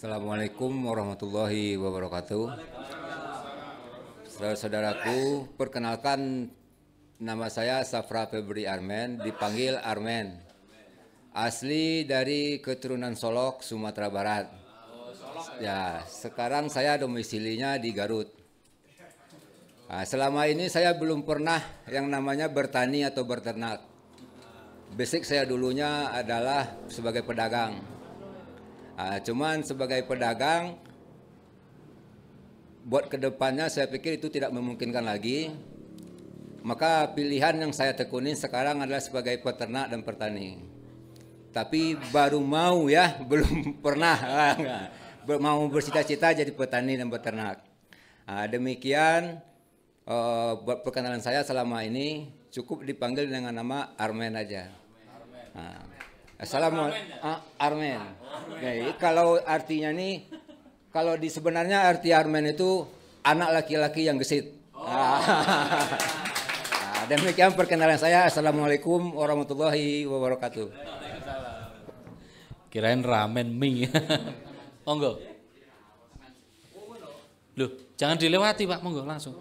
Assalamualaikum warahmatullahi wabarakatuh. Saudara-saudaraku, perkenalkan nama saya Safra Febri Armen, dipanggil Armen. Asli dari keturunan Solok, Sumatera Barat. Ya, sekarang saya domisilinya di Garut. Nah, selama ini saya belum pernah yang namanya bertani atau berternak. Basic saya dulunya adalah sebagai pedagang. Nah, cuman sebagai pedagang, buat kedepannya saya pikir itu tidak memungkinkan lagi. Maka pilihan yang saya tekuni sekarang adalah sebagai peternak dan petani. Tapi baru mau ya, belum pernah mau bercita-cita jadi petani dan peternak. Nah, demikian buat perkenalan saya selama ini cukup dipanggil dengan nama Armen aja. Nah, Assalamualaikum, Armen. Nah, kalau artinya nih, kalau di sebenarnya arti Armen itu anak laki-laki yang gesit. Nah, demikian perkenalan saya. Assalamualaikum warahmatullahi wabarakatuh. Kirain ramen mie. Monggo. Loh, jangan dilewati Pak, monggo langsung.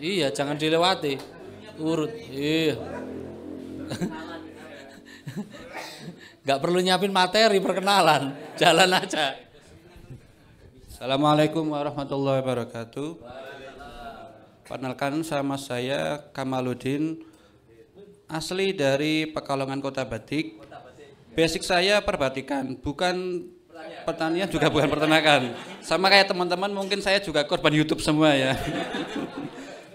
Iya, jangan dilewati. Urut. Iya. Gak perlu nyiapin materi perkenalan, jalan aja. Assalamualaikum warahmatullahi wabarakatuh. Perkenalkan, sama saya Kamaluddin, asli dari Pekalongan Kota Batik. Basic saya perbatikan, bukan pertanian juga bukan peternakan. Sama kayak teman-teman, mungkin saya juga korban YouTube semua ya.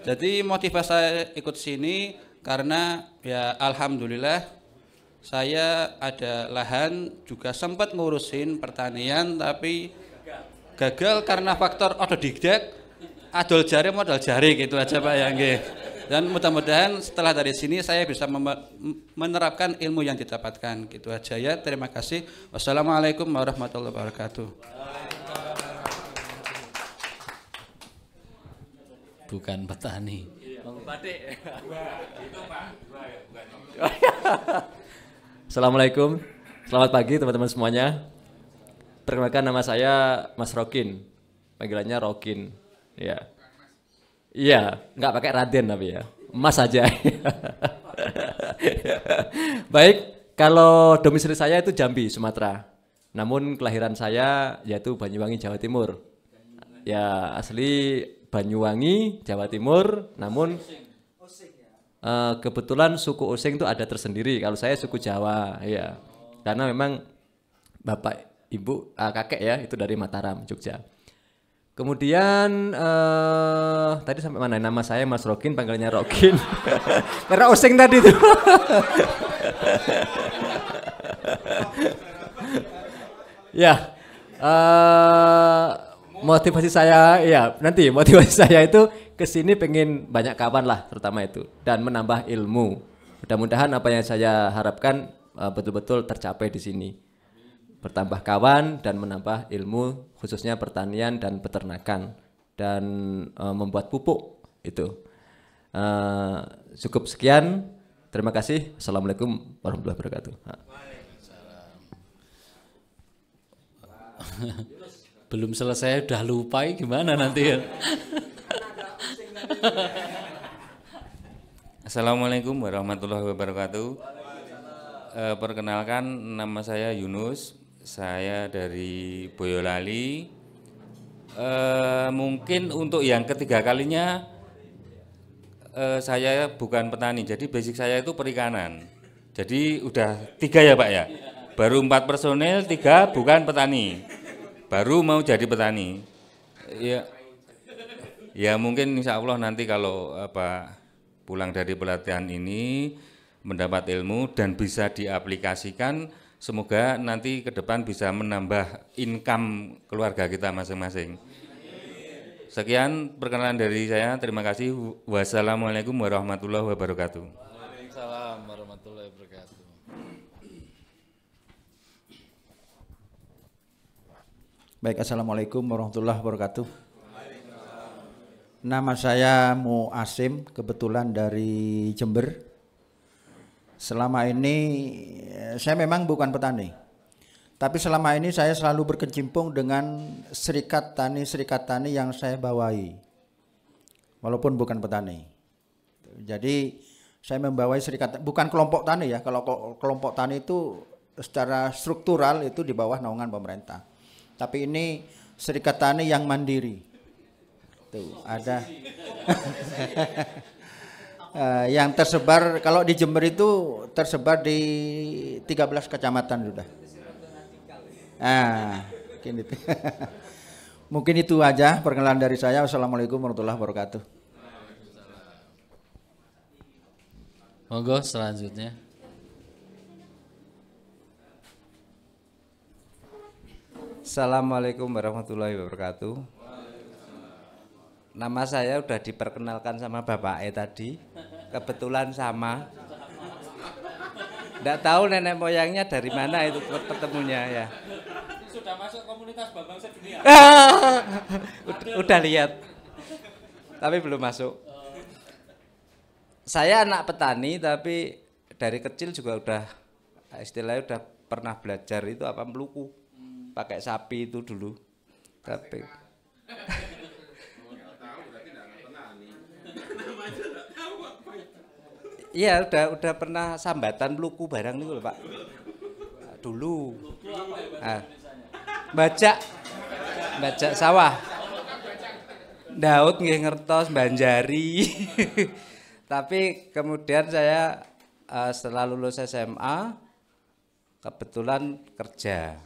Jadi motivasi saya ikut sini karena ya alhamdulillah saya ada lahan, juga sempat ngurusin pertanian, tapi gagal karena faktor otodidak, adol jari modal jari gitu aja Pak ya. Dan mudah-mudahan setelah dari sini saya bisa menerapkan ilmu yang didapatkan gitu aja ya. Terima kasih. Wassalamualaikum warahmatullahi wabarakatuh. Bukan petani. Assalamualaikum, selamat pagi teman-teman semuanya. Perkenalkan, nama saya Mas Rokin, panggilannya Rokin. Ya, iya, nggak pakai Raden tapi ya, Mas aja. Baik, kalau domisili saya itu Jambi, Sumatera. Namun kelahiran saya yaitu Banyuwangi, Jawa Timur. Ya, asli Banyuwangi, Jawa Timur. Namun kebetulan suku Osing itu ada tersendiri. Kalau saya suku Jawa, ya, karena memang bapak, ibu, kakek ya itu dari Mataram, Jogja. Kemudian tadi sampai mana? Nama saya Mas Rokin, panggilannya Rokin. Karena Osing tadi itu. Ya, motivasi saya, ya nanti motivasi saya itu kesini pengen banyak kawan lah terutama itu, dan menambah ilmu. Mudah-mudahan apa yang saya harapkan betul-betul tercapai di sini. Bertambah kawan dan menambah ilmu khususnya pertanian dan peternakan, dan membuat pupuk itu. Cukup sekian. Terima kasih. Assalamualaikum warahmatullahi wabarakatuh. Belum selesai udah lupa, gimana nanti ya? Assalamualaikum warahmatullahi wabarakatuh. Perkenalkan, nama saya Yunus, saya dari Boyolali. Mungkin untuk yang ketiga kalinya saya bukan petani, jadi basic saya itu perikanan. Jadi udah 3 ya Pak ya, baru 4 personil, 3 bukan petani, baru mau jadi petani. Ya, Ya mungkin insya Allah nanti kalau pulang dari pelatihan ini mendapat ilmu dan bisa diaplikasikan, semoga nanti ke depan bisa menambah income keluarga kita masing-masing. Sekian perkenalan dari saya, terima kasih. Wassalamualaikum warahmatullahi wabarakatuh. Waalaikumsalam warahmatullahi wabarakatuh. Baik, assalamualaikum warahmatullahi wabarakatuh. Nama saya Mu Asim, kebetulan dari Jember. Selama ini saya memang bukan petani, tapi selama ini saya selalu berkecimpung dengan serikat tani yang saya bawahi, walaupun bukan petani. Jadi saya membawai serikat, bukan kelompok tani ya. Kalau kelompok tani itu secara struktural itu di bawah naungan pemerintah. Tapi ini serikat tani yang mandiri. Tuh, ada yang tersebar, kalau di Jember itu tersebar di 13 kecamatan sudah. Mungkin itu. Mungkin itu aja perkenalan dari saya. Wassalamualaikum warahmatullahi wabarakatuh. Monggo selanjutnya. Assalamualaikum warahmatullahi wabarakatuh. Nama saya udah diperkenalkan sama Bapak tadi, kebetulan sama. Nggak tahu nenek moyangnya dari mana itu ketemunya ya. Sudah masuk komunitas Bambang Sedunia. Udah lihat, tapi belum masuk. Saya anak petani, tapi dari kecil juga udah istilahnya udah pernah belajar itu apa meluku, pakai sapi itu dulu. Tapi iya udah pernah sambatan meluku barang itu loh Pak. Dulu. Bajak sawah. Daud nggih ngertos Banjari. Tapi kemudian saya setelah lulus SMA kebetulan kerja.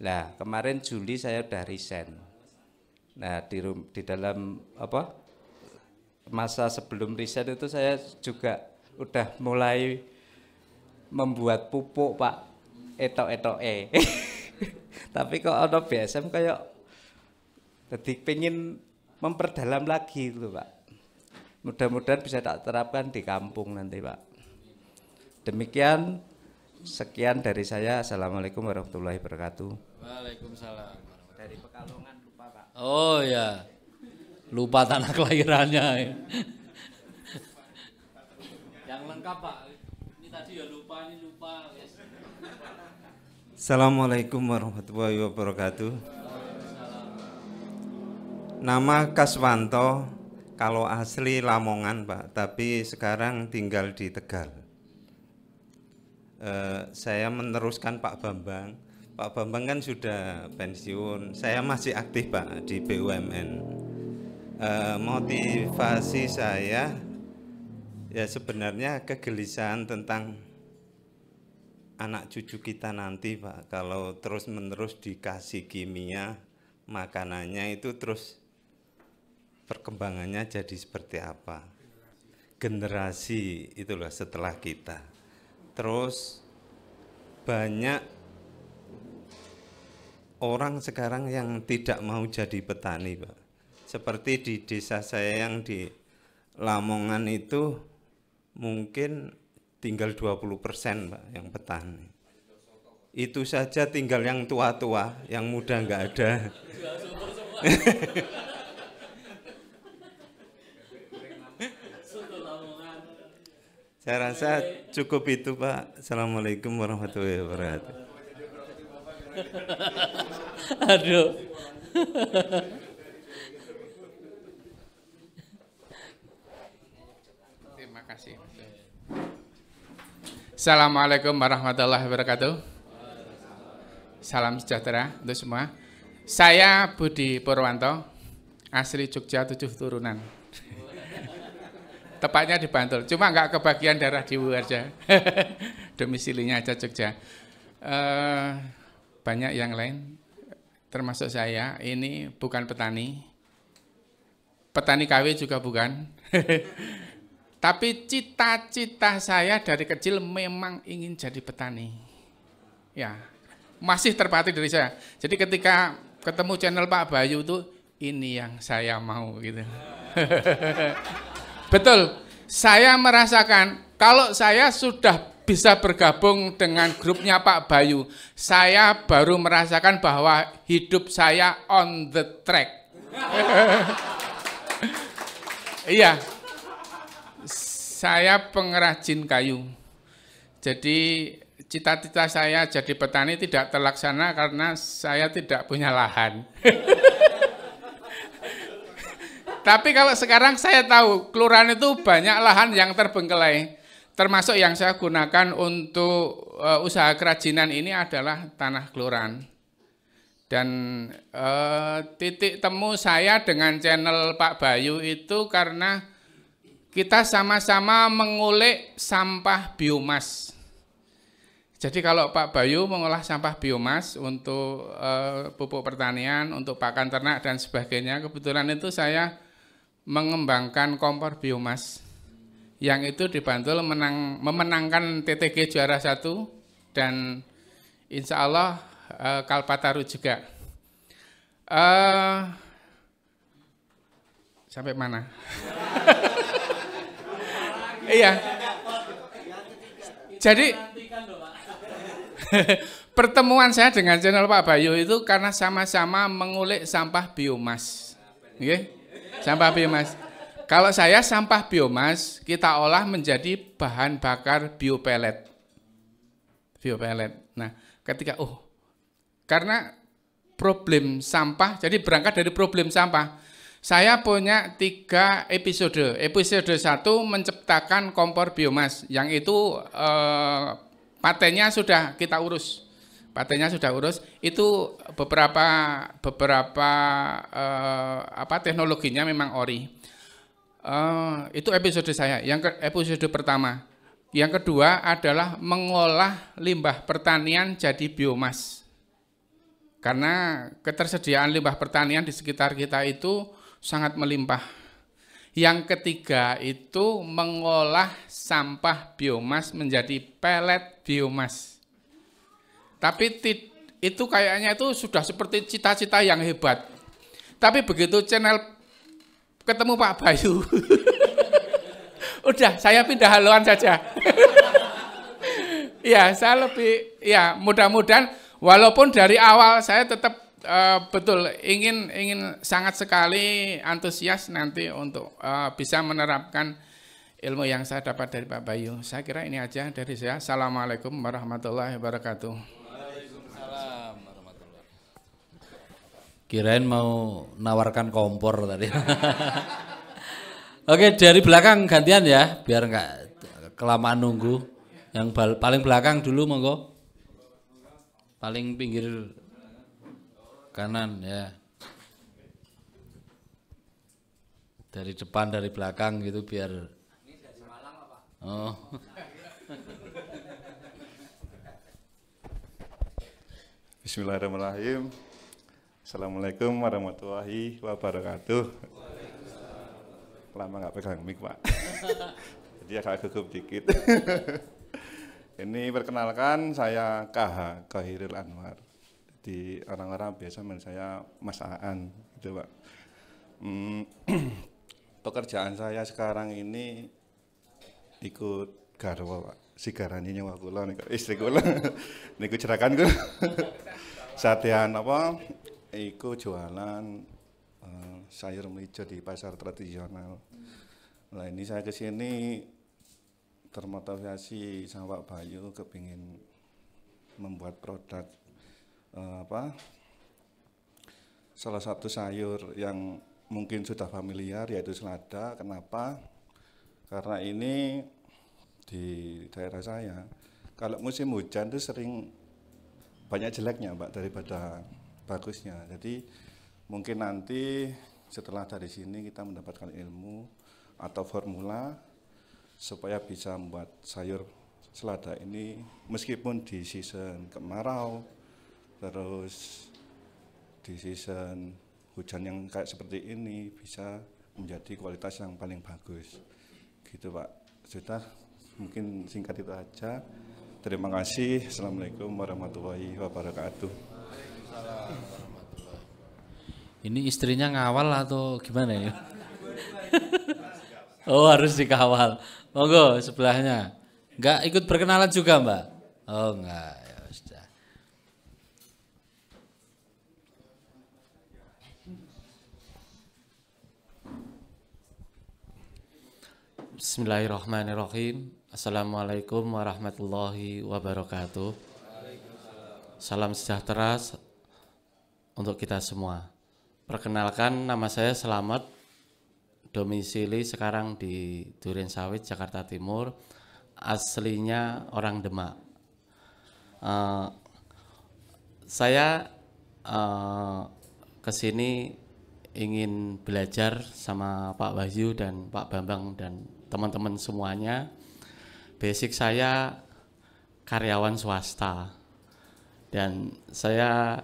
Nah, kemarin Juli saya udah resign. Nah, di dalam masa sebelum resign itu saya juga udah mulai membuat pupuk Pak, etok-etoke. Tapi kok ada BSM kayak jadi pengen memperdalam lagi gitu Pak. Mudah-mudahan bisa tak terapkan di kampung nanti Pak. Demikian, sekian dari saya. Assalamualaikum warahmatullahi wabarakatuh. Waalaikumsalam. Dari Pekalongan lupa Pak. Oh ya, lupa tanah kelahirannya. Yang lengkap Pak. Ini tadi ya lupa, ini lupa. Assalamualaikum warahmatullahi wabarakatuh. Nama Kaswanto, kalau asli Lamongan Pak, tapi sekarang tinggal di Tegal. Saya meneruskan Pak Bambang. Pak Bambang kan sudah pensiun, saya masih aktif Pak di BUMN. Motivasi saya ya sebenarnya kegelisahan tentang anak cucu kita nanti Pak, kalau terus-menerus dikasih kimia, makanannya itu terus perkembangannya jadi seperti apa. Generasi itulah setelah kita. Terus banyak orang sekarang yang tidak mau jadi petani Pak. Seperti di desa saya yang di Lamongan itu mungkin tinggal 20% Pak yang petani. Itu saja tinggal yang tua-tua, yang muda nggak ada. Saya rasa cukup itu Pak. Assalamualaikum warahmatullahi wabarakatuh. Aduh. Terima kasih. Assalamualaikum warahmatullahi wabarakatuh. Salam sejahtera untuk semua. Saya Budi Purwanto, asli Jogja 7 turunan. Tepatnya di Bantul, cuma nggak kebagian daerah Diwu aja. Domisilinya aja Jogja. Banyak yang lain, termasuk saya, ini bukan petani. petani KW juga bukan. Tapi cita-cita saya dari kecil memang ingin jadi petani. Ya, masih terpatri dari saya. Jadi ketika ketemu channel Pak Bayu itu, ini yang saya mau gitu. Betul, saya merasakan kalau saya sudah bisa bergabung dengan grupnya Pak Bayu, saya baru merasakan bahwa hidup saya on the track. Iya, saya pengrajin kayu. Jadi cita-cita saya jadi petani tidak terlaksana karena saya tidak punya lahan. Tapi kalau sekarang saya tahu, kelurahan itu banyak lahan yang terbengkelai. Termasuk yang saya gunakan untuk usaha kerajinan ini adalah tanah kelurahan. Dan titik temu saya dengan channel Pak Bayu itu karena kita sama-sama mengulik sampah biomas. Jadi kalau Pak Bayu mengolah sampah biomas untuk pupuk pertanian, untuk pakan ternak dan sebagainya, kebetulan itu saya mengembangkan kompor biomas yang itu dibantu memenangkan TTG juara 1 dan insya Allah Kalpataru juga. Sampai mana? Iya. Jadi pertemuan saya dengan channel Pak Bayu itu karena sama-sama mengulik sampah biomas. Okay? Sampah biomas. Kalau saya sampah biomas kita olah menjadi bahan bakar biopelet. Biopelet. Nah, ketika karena problem sampah, jadi berangkat dari problem sampah. Saya punya 3 episode. Episode 1 menciptakan kompor biomas, yang itu patennya sudah kita urus. Patennya sudah urus. Itu beberapa teknologinya memang ori. Itu episode saya. Episode pertama. Yang kedua adalah mengolah limbah pertanian jadi biomas. Karena ketersediaan limbah pertanian di sekitar kita itu sangat melimpah. Yang ketiga itu mengolah sampah biomas menjadi pelet biomas. Tapi itu kayaknya itu sudah seperti cita-cita yang hebat. Tapi begitu channel ketemu Pak Bayu, udah saya pindah haluan saja. Ya, saya lebih, ya mudah-mudahan walaupun dari awal saya tetap betul ingin sangat sekali antusias nanti untuk bisa menerapkan ilmu yang saya dapat dari Pak Bayu. Saya kira ini aja dari saya. Assalamualaikum warahmatullahi wabarakatuh. Kirain mau nawarkan kompor tadi. Oke, dari belakang gantian ya, biar nggak kelamaan nunggu. Yang paling belakang dulu monggo. Paling pinggir kanan ya. Dari depan, dari belakang gitu biar. Ini dari Malang apa? Oh. Bismillahirrahmanirrahim. Assalamualaikum warahmatullahi wabarakatuh. Lama nggak pegang mic, Pak. Jadi agak gugup dikit. Ini perkenalkan, saya KH, Kahirul Anwar. Jadi orang-orang biasa manggil saya Mas Aan, gitu Pak. Pekerjaan saya sekarang ini ikut garwa, Pak. Si garani nyawa kula niku istri kula. Niku jerakan kula. Satean apa? Iku jualan sayur melijo di pasar tradisional. Nah ini saya kesini termotivasi sama Pak Bayu kepingin membuat produk salah satu sayur yang mungkin sudah familiar yaitu selada. Kenapa? Karena ini di daerah saya kalau musim hujan itu sering banyak jeleknya Pak daripada bagusnya. Jadi mungkin nanti setelah dari sini kita mendapatkan ilmu atau formula supaya bisa membuat sayur selada ini meskipun di season kemarau, terus di season hujan yang kayak seperti ini bisa menjadi kualitas yang paling bagus. Gitu Pak. Sudah, mungkin singkat itu aja. Terima kasih. Assalamualaikum warahmatullahi wabarakatuh. Ini istrinya ngawal atau gimana ya? Oh, harus dikawal. Monggo sebelahnya. Enggak ikut perkenalan juga, Mbak? Oh, enggak. Ya sudah. Bismillahirrahmanirrahim. Assalamualaikum warahmatullahi wabarakatuh. Salam sejahtera untuk kita semua. Perkenalkan, nama saya Slamet, domisili sekarang di Durensawit, Jakarta Timur, aslinya orang Demak. Saya kesini ingin belajar sama Pak Wahyu dan Pak Bambang dan teman-teman semuanya. Basic saya karyawan swasta dan saya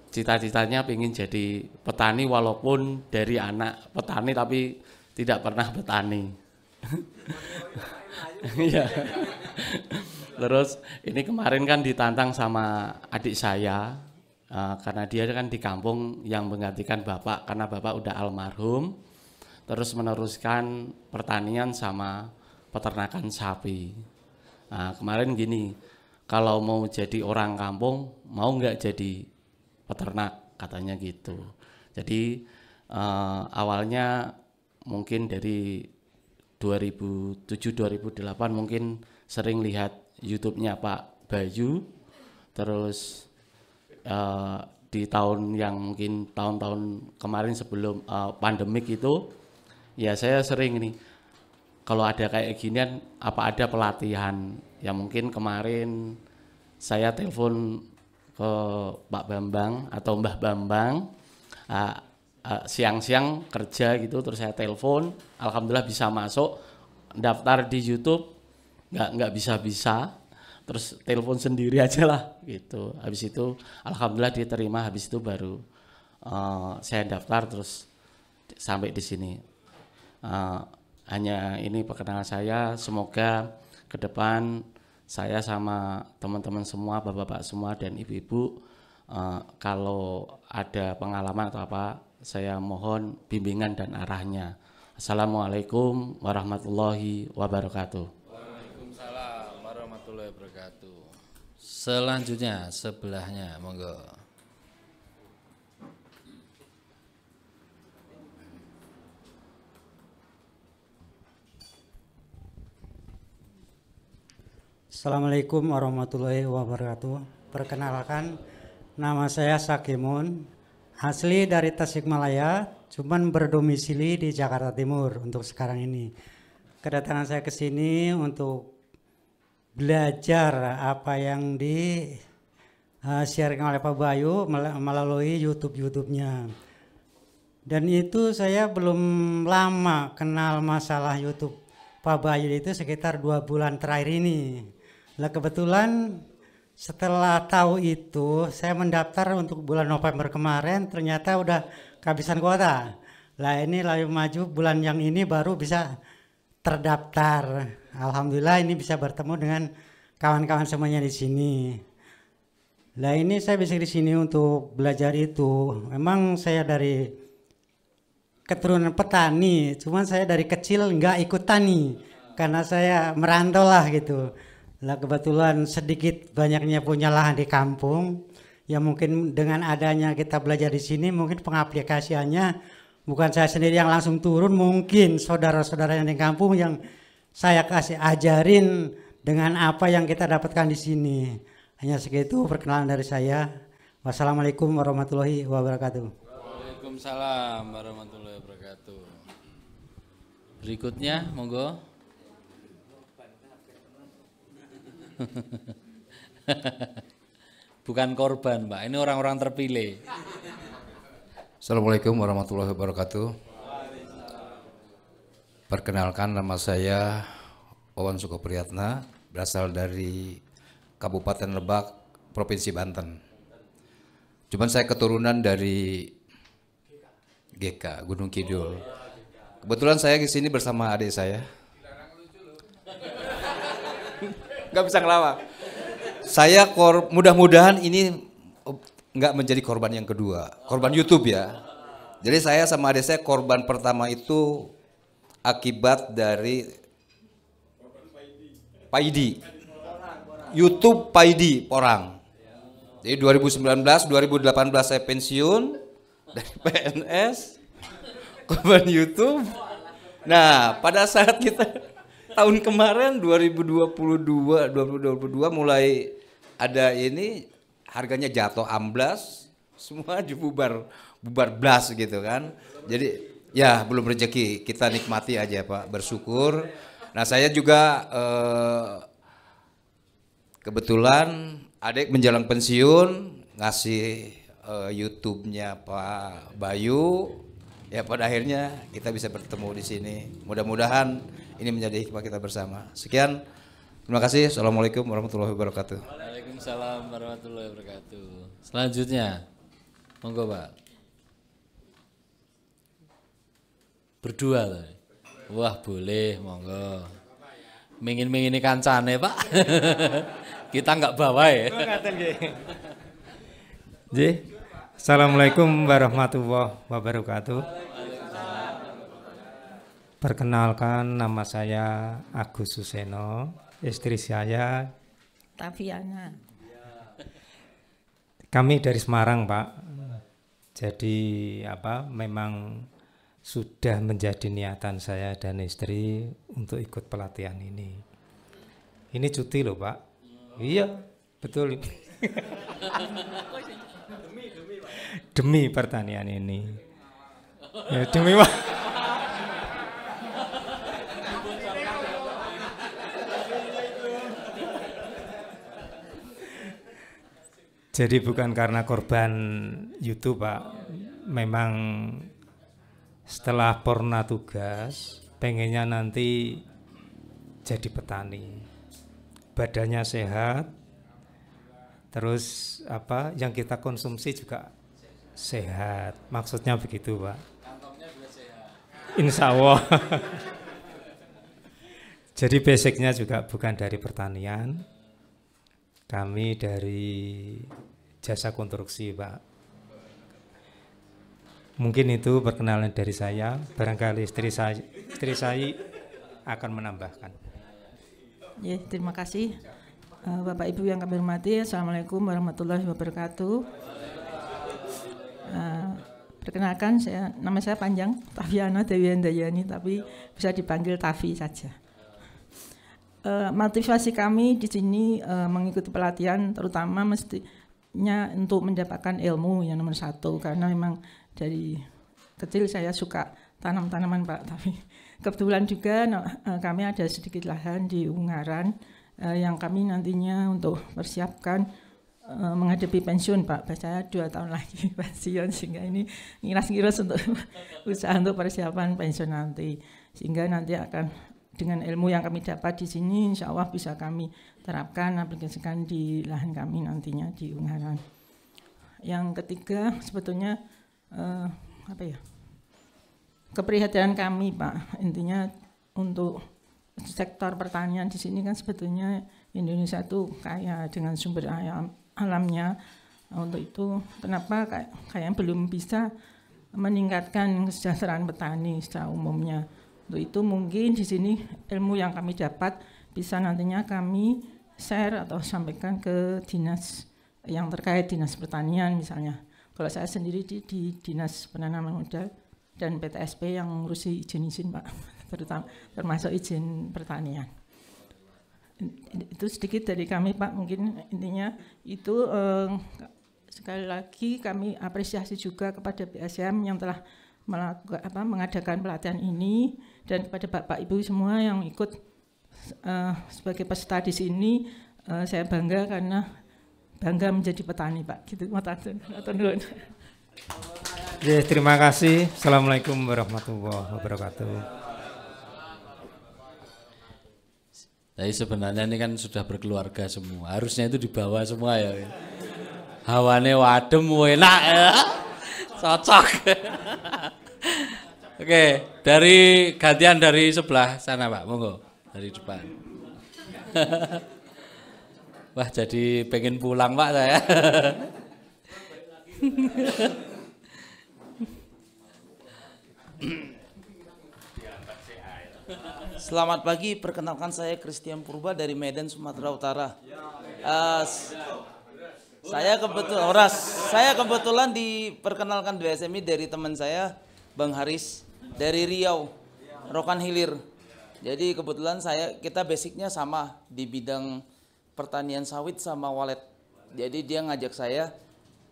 cita-citanya ingin jadi petani walaupun dari anak petani tapi tidak pernah petani. Iya. Terus ini kemarin kan ditantang sama adik saya karena dia kan di kampung yang menggantikan bapak karena bapak udah almarhum. Terus meneruskan pertanian sama peternakan sapi. Nah, kemarin gini, kalau mau jadi orang kampung mau nggak jadi peternak katanya gitu. Jadi awalnya mungkin dari 2007-2008 mungkin sering lihat YouTube-nya Pak Bayu. Terus di tahun yang mungkin tahun-tahun kemarin sebelum pandemik itu ya saya sering nih kalau ada kayak ginian apa ada pelatihan ya mungkin kemarin saya telepon ke Pak Bambang atau Mbah Bambang siang-siang kerja gitu terus saya telepon alhamdulillah bisa masuk daftar di YouTube nggak bisa terus telepon sendiri aja lah gitu habis itu alhamdulillah diterima habis itu baru saya daftar terus sampai di sini hanya ini perkenalan saya semoga ke depan saya sama teman-teman semua, bapak-bapak semua dan ibu-ibu kalau ada pengalaman atau apa, saya mohon bimbingan dan arahnya. Assalamualaikum warahmatullahi wabarakatuh. Waalaikumsalam warahmatullahi wabarakatuh. Selanjutnya sebelahnya, monggo. Assalamualaikum warahmatullahi wabarakatuh. Perkenalkan, nama saya Sakimun, asli dari Tasikmalaya, cuman berdomisili di Jakarta Timur untuk sekarang ini. Kedatangan saya ke sini untuk belajar apa yang di sharing oleh Pak Bayu melalui YouTube-nya. Dan itu saya belum lama kenal masalah YouTube Pak Bayu itu sekitar 2 bulan terakhir ini. Lah kebetulan setelah tahu itu saya mendaftar untuk bulan November kemarin ternyata udah kehabisan kuota. Lah ini lalu maju bulan yang ini baru bisa terdaftar. Alhamdulillah ini bisa bertemu dengan kawan-kawan semuanya di sini. Lah ini saya bisa di sini untuk belajar itu. Memang saya dari keturunan petani, cuman saya dari kecil nggak ikut tani karena saya merantau lah gitu. Lah kebetulan sedikit banyaknya punya lahan di kampung, ya mungkin dengan adanya kita belajar di sini mungkin pengaplikasiannya bukan saya sendiri yang langsung turun, mungkin saudara-saudara yang di kampung yang saya kasih ajarin dengan apa yang kita dapatkan di sini. Hanya segitu perkenalan dari saya. Wassalamualaikum warahmatullahi wabarakatuh. Waalaikumsalam warahmatullahi wabarakatuh. Berikutnya, monggo. Bukan korban, Mbak. Ini orang-orang terpilih. Assalamualaikum warahmatullahi wabarakatuh. Perkenalkan, nama saya Wawan Sukopriyatna, berasal dari Kabupaten Lebak, Provinsi Banten. Cuman saya keturunan dari GK Gunung Kidul. Kebetulan saya di sini bersama adik saya. Nggak bisa ngelawak. Saya mudah-mudahan ini nggak menjadi korban yang kedua, korban YouTube ya. Jadi saya sama adik saya korban pertama itu akibat dari Paidi, YouTube Paidi Porang. Jadi 2019, 2018 saya pensiun dari PNS, korban YouTube. Nah, pada saat kita tahun kemarin 2022 mulai ada ini harganya jatuh amblas, semua bubar blas gitu kan. Jadi ya belum rezeki, kita nikmati aja Pak, bersyukur. Nah saya juga kebetulan adik menjelang pensiun ngasih YouTube-nya Pak Bayu. Ya pada akhirnya kita bisa bertemu di sini. Mudah-mudahan ini menjadi hikmah kita bersama. Sekian, terima kasih. Assalamualaikum warahmatullahi wabarakatuh. Waalaikumsalam warahmatullahi wabarakatuh. Selanjutnya, monggo Pak. Berdua tadi. Wah boleh, monggo. Mingin-mingini kancane Pak. Kita nggak bawa ya. Assalamualaikum warahmatullahi wabarakatuh. Perkenalkan, nama saya Agus Suseno, istri saya Taviana. Kami dari Semarang, Pak. Jadi memang sudah menjadi niatan saya dan istri untuk ikut pelatihan ini. Ini cuti loh, Pak. Iya, betul. Demi pertanian ini. Ya, demi Pak. Jadi bukan karena korban YouTube Pak, memang setelah purna tugas pengennya nanti jadi petani, badannya sehat, terus yang kita konsumsi juga sehat, maksudnya begitu Pak. Kantongnya juga sehat. Insya Allah. Jadi basicnya juga bukan dari pertanian, kami dari jasa konstruksi Pak. Mungkin itu perkenalan dari saya, barangkali istri saya akan menambahkan. Ya, terima kasih Bapak Ibu yang kami hormati. Assalamualaikum warahmatullahi wabarakatuh. Perkenalkan, nama saya panjang, Taviana Dewi Handayani, tapi bisa dipanggil Tavi saja. Motivasi kami di sini mengikuti pelatihan terutama mestinya untuk mendapatkan ilmu yang nomor satu, karena memang dari kecil saya suka tanam-tanaman Pak, tapi kebetulan juga kami ada sedikit lahan di Ungaran yang kami nantinya untuk persiapkan menghadapi pensiun Pak. Saya 2 tahun lagi pensiun, sehingga ini ngiras-ngiras untuk usaha untuk persiapan pensiun nanti, sehingga nanti akan dengan ilmu yang kami dapat di sini insya Allah bisa kami terapkan, aplikasikan di lahan kami nantinya di Ungaran. Yang ketiga sebetulnya keprihatinan kami Pak, intinya untuk sektor pertanian di sini kan sebetulnya Indonesia itu kaya dengan sumber alamnya. Untuk itu kenapa kayak belum bisa meningkatkan kesejahteraan petani secara umumnya. Untuk itu mungkin di sini ilmu yang kami dapat bisa nantinya kami share atau sampaikan ke dinas yang terkait, dinas pertanian misalnya. Kalau saya sendiri di dinas penanaman modal dan PTSP yang ngurusi izin Pak, termasuk izin pertanian. Itu sedikit dari kami Pak, mungkin intinya itu sekali lagi kami apresiasi juga kepada BSM yang telah mengadakan pelatihan ini, dan kepada Bapak Ibu semua yang ikut sebagai peserta di sini. Saya bangga karena bangga menjadi petani Pak. Gitu. Terima kasih. Assalamualaikum warahmatullahi wabarakatuh. Jadi sebenarnya ini kan sudah berkeluarga semua, harusnya itu dibawa semua ya. Hawane wadem enak ya. Cocok. Oke, dari gantian dari sebelah sana Pak, monggo dari depan. Wah, jadi pengen pulang Pak saya. Selamat pagi, perkenalkan saya Christian Purba dari Medan, Sumatera Utara. Saya kebetulan diperkenalkan di SMI dari teman saya, Bang Haris dari Riau, Rokan Hilir. Jadi kebetulan kita basicnya sama di bidang pertanian sawit sama walet. Jadi dia ngajak saya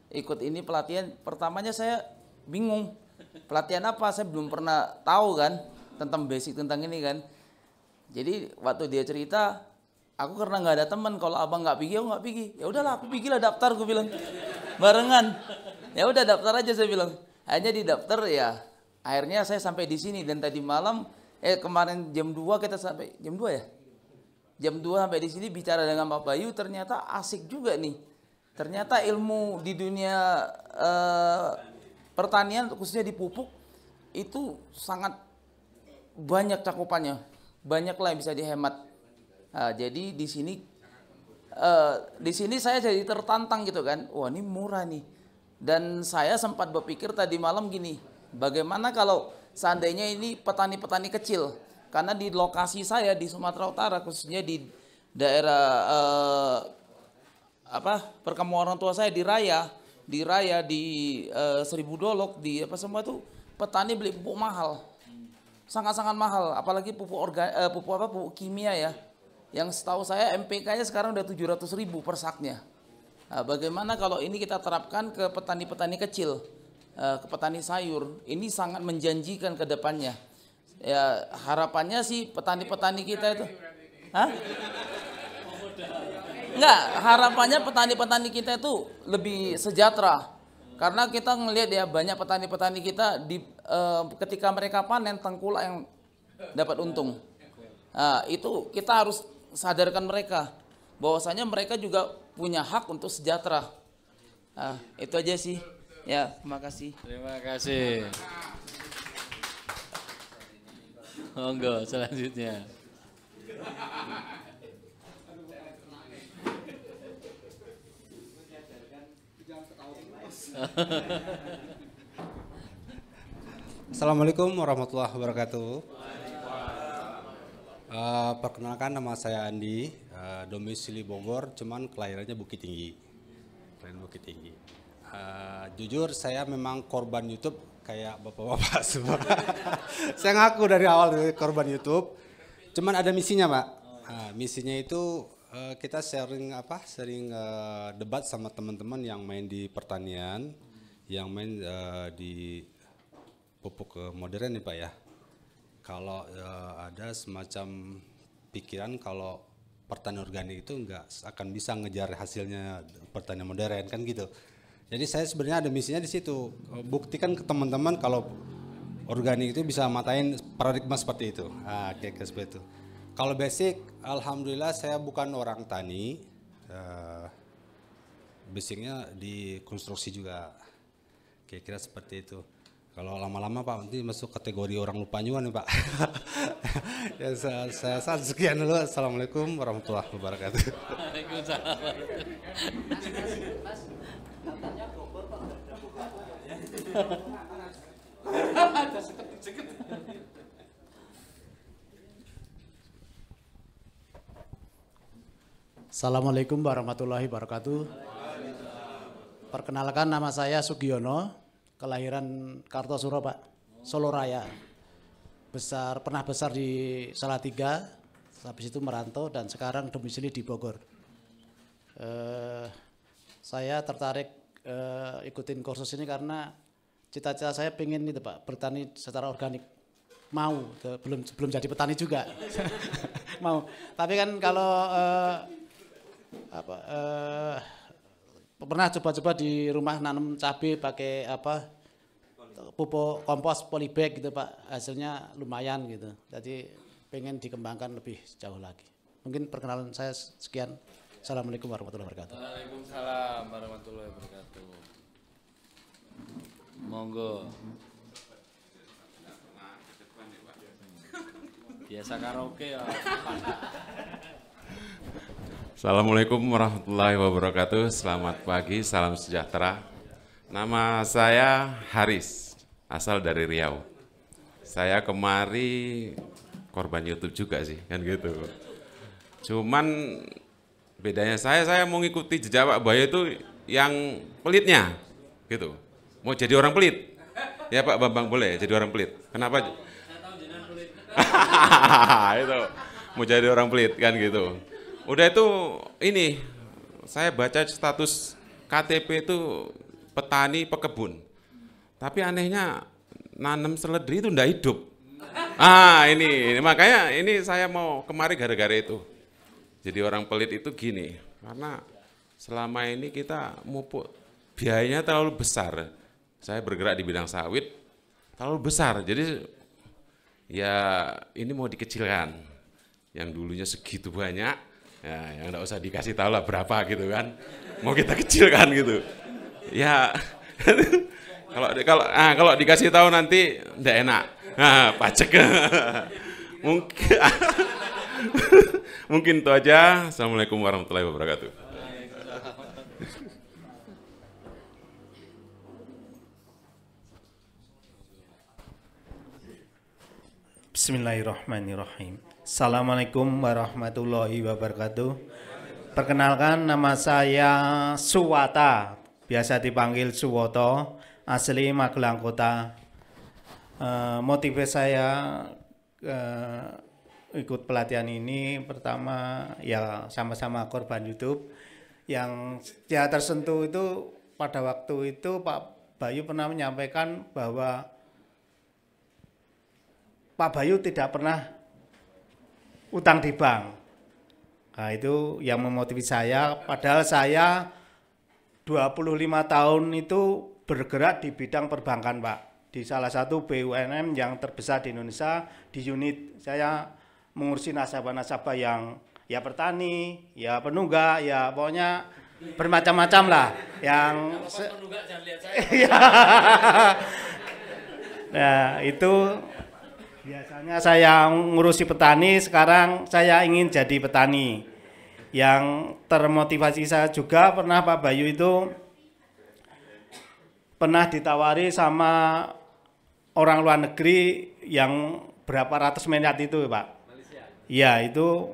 ikut ini pelatihan. Pertamanya saya bingung, pelatihan apa? Saya belum pernah tahu kan tentang basic tentang ini kan. Jadi waktu dia cerita, aku karena nggak ada teman, kalau abang nggak pergi, aku nggak pergi. Ya udahlah, aku pergi lah daftar, aku bilang barengan. Ya udah daftar aja saya bilang. Akhirnya di daftar ya. Akhirnya saya sampai di sini dan tadi malam, kemarin jam 2 kita sampai jam 2 ya. Jam 2 sampai di sini bicara dengan Pak Bayu, ternyata asik juga nih. Ternyata ilmu di dunia pertanian khususnya di pupuk itu sangat banyak cakupannya. Banyak lah yang bisa dihemat. Nah, jadi di sini saya jadi tertantang gitu kan. Wah, ini murah nih. Dan saya sempat berpikir tadi malam gini, bagaimana kalau seandainya ini petani-petani kecil? Karena di lokasi saya di Sumatera Utara, khususnya di daerah perkampungan orang tua saya di Raya, di Seribu Dolok, di apa semua itu petani beli pupuk mahal. Sangat-sangat mahal, apalagi pupuk kimia ya. Yang setahu saya MPK-nya sekarang udah 700.000 per saknya. Nah, bagaimana kalau ini kita terapkan ke petani-petani kecil, ke petani sayur, ini sangat menjanjikan ke depannya. Ya, harapannya sih petani-petani kita itu, enggak, harapannya petani-petani kita itu lebih sejahtera. Karena kita ngelihat ya banyak petani-petani kita ketika mereka panen tengkulak yang dapat untung. Nah, itu kita harus sadarkan mereka bahwasanya mereka juga punya hak untuk sejahtera. Nah, itu aja sih. Ya, terima kasih. Terima kasih. Monggo selanjutnya. Assalamualaikum warahmatullahi wabarakatuh. Perkenalkan, nama saya Andi, domisili Bogor, cuman kelahirannya Bukit Tinggi. Jujur saya memang korban YouTube kayak bapak-bapak semua. Saya ngaku dari awal korban YouTube. Cuman ada misinya, Pak. Misinya itu kita sering debat sama teman-teman yang main di pertanian, yang main di pupuk modern nih Pak ya. Kalau ada semacam pikiran kalau pertanian organik itu nggak akan bisa ngejar hasilnya pertanian modern kan gitu. Jadi saya sebenarnya ada misinya di situ, buktikan ke teman-teman kalau organik itu bisa matain paradigma seperti itu. Kayak seperti itu. Kalau basic, alhamdulillah saya bukan orang tani, basicnya di konstruksi juga, kira-kira seperti itu. Kalau lama-lama Pak nanti masuk kategori orang lupa nyuan nih Pak. Ya, saya sekian dulu. Assalamualaikum warahmatullahi wabarakatuh. Waalaikumsalam. Assalamualaikum warahmatullahi wabarakatuh. Perkenalkan, nama saya Sugiono, kelahiran Kartosuro Pak, Solo Raya. Pernah besar di Salatiga, habis itu merantau dan sekarang domisili di Bogor. Saya tertarik ikutin kursus ini karena cita-cita saya pengen itu Pak, bertani secara organik. Belum jadi petani juga. Mau. Tapi kan kalau pernah coba-coba di rumah nanam cabai pakai pupuk kompos polybag gitu Pak, hasilnya lumayan gitu. Jadi pengen dikembangkan lebih jauh lagi. Mungkin perkenalan saya sekian. Assalamualaikum warahmatullahi wabarakatuh. Waalaikumsalam warahmatullahi wabarakatuh. Monggo. Biasa karaoke ya. Assalamualaikum warahmatullahi wabarakatuh. Selamat pagi, salam sejahtera. Nama saya Haris, asal dari Riau. Saya kemari korban YouTube juga sih, kan gitu. Cuman bedanya saya mau ngikuti jejak Pak Bayu itu yang pelitnya, gitu. Mau jadi orang pelit. Ya Pak Bambang boleh jadi orang pelit. Kenapa? Itu mau jadi orang pelit kan gitu. Udah itu ini saya baca status KTP itu petani pekebun. Tapi anehnya nanam seledri itu ndak hidup. Ini makanya ini saya mau kemari gara-gara itu. Jadi orang pelit itu gini, karena selama ini kita mupuk biayanya terlalu besar. Saya bergerak di bidang sawit terlalu besar. Jadi ya ini mau dikecilkan. Yang dulunya segitu banyak, ya yang enggak usah dikasih tahu lah berapa gitu kan. Mau kita kecilkan gitu. Ya kalau dikasih tahu nanti enggak enak. Pajak. Mungkin itu aja. Assalamualaikum warahmatullahi wabarakatuh. Bismillahirrahmanirrahim. Assalamualaikum warahmatullahi wabarakatuh. Perkenalkan, nama saya Suwata, biasa dipanggil Suwoto, asli Magelang Kota. Motivasi saya ikut pelatihan ini pertama ya sama-sama korban YouTube. Yang ya tersentuh itu pada waktu itu Pak Bayu pernah menyampaikan bahwa Pak Bayu tidak pernah utang di bank. Nah, itu yang memotivasi saya, padahal saya 25 tahun itu bergerak di bidang perbankan, Pak. Di salah satu BUMN yang terbesar di Indonesia, di unit saya mengurusi nasabah-nasabah yang ya petani, ya penunggak, ya pokoknya bermacam-macam lah. Yang penunggak jangan lihat saya. Nah, itu biasanya saya ngurusi petani, sekarang saya ingin jadi petani. Yang termotivasi saya juga pernah Pak Bayu itu pernah ditawari sama orang luar negeri yang berapa ratus miliar itu Pak. Ya itu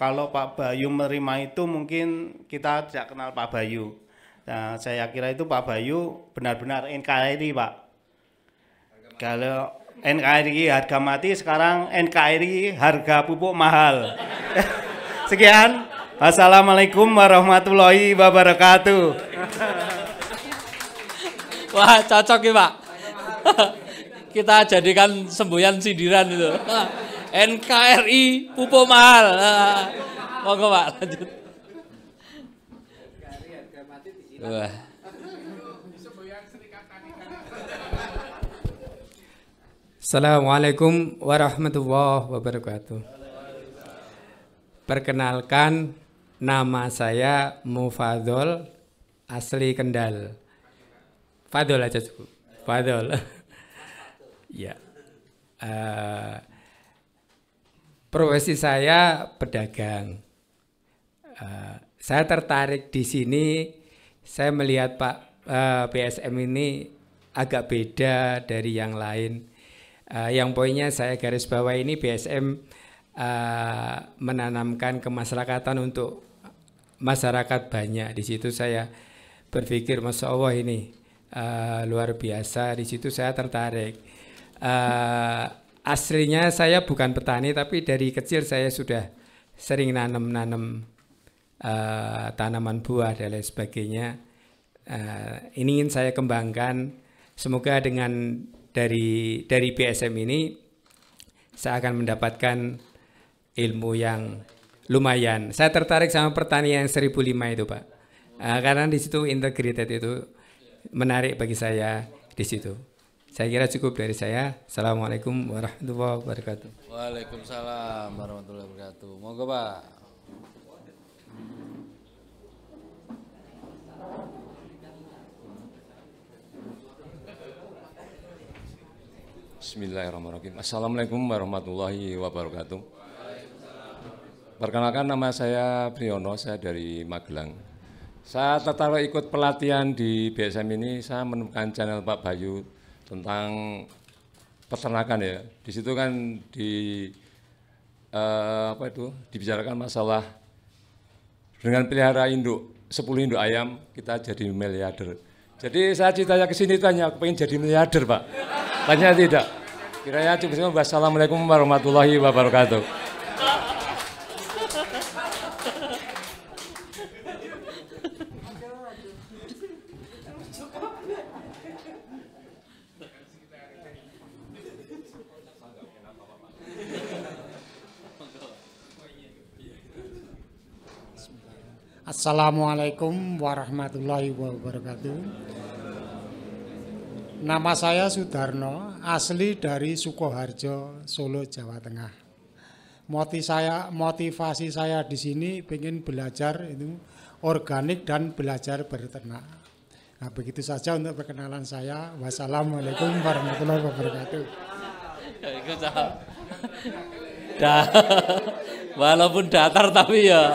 kalau Pak Bayu menerima itu mungkin kita tidak kenal Pak Bayu. Nah, saya kira itu Pak Bayu benar-benar NKRI Pak. Kalau NKRI harga mati, sekarang NKRI harga pupuk mahal. Sekian. Wassalamualaikum warahmatullahi wabarakatuh. Wah, cocok ya Pak. Kita jadikan semboyan sindiran itu. NKRI pupuk mahal. Monggo Pak, lanjut. Wah. Assalamualaikum warahmatullahi wabarakatuh. Perkenalkan, nama saya Mufadol, asli Kendal. Fadol aja cukup. Fadol. Ya. Profesi saya pedagang. Saya tertarik di sini. Saya melihat Pak BSM ini agak beda dari yang lain. Yang poinnya saya garis bawah ini BSM menanamkan kemasyarakatan untuk masyarakat banyak. Di situ saya berpikir, Masya Allah ini luar biasa. Di situ saya tertarik. Aslinya saya bukan petani, tapi dari kecil saya sudah sering nanam tanaman buah dan lain sebagainya. Ini ingin saya kembangkan. Semoga dengan dari BSM ini saya akan mendapatkan ilmu yang lumayan. Saya tertarik sama pertanian 1005 itu Pak, karena di situ integrated itu menarik bagi saya di situ. Saya kira cukup dari saya. Assalamualaikum warahmatullahi wabarakatuh. Waalaikumsalam warahmatullahi wabarakatuh. Monggo Pak. Bismillahirrahmanirrahim. Assalamualaikum warahmatullahi wabarakatuh. Perkenalkan, nama saya Priyono, saya dari Magelang. Saya tertarik ikut pelatihan di BSM ini, saya menemukan channel Pak Bayu tentang peternakan ya. Di situ kan dibicarakan masalah dengan pelihara induk 10 induk ayam kita jadi miliarder. Jadi saya ceritanya ke sini tanya, aku pengen jadi miliarder, Pak. Tanya tidak. Kiranya cukup. Wassalamualaikum warahmatullahi wabarakatuh. Assalamualaikum warahmatullahi wabarakatuh. Nama saya Sudarno, asli dari Sukoharjo, Solo, Jawa Tengah. Motivasi saya di sini pengen belajar itu organik dan belajar berternak. Nah, begitu saja untuk perkenalan saya. Wassalamualaikum warahmatullahi wabarakatuh. Walaupun datar tapi ya.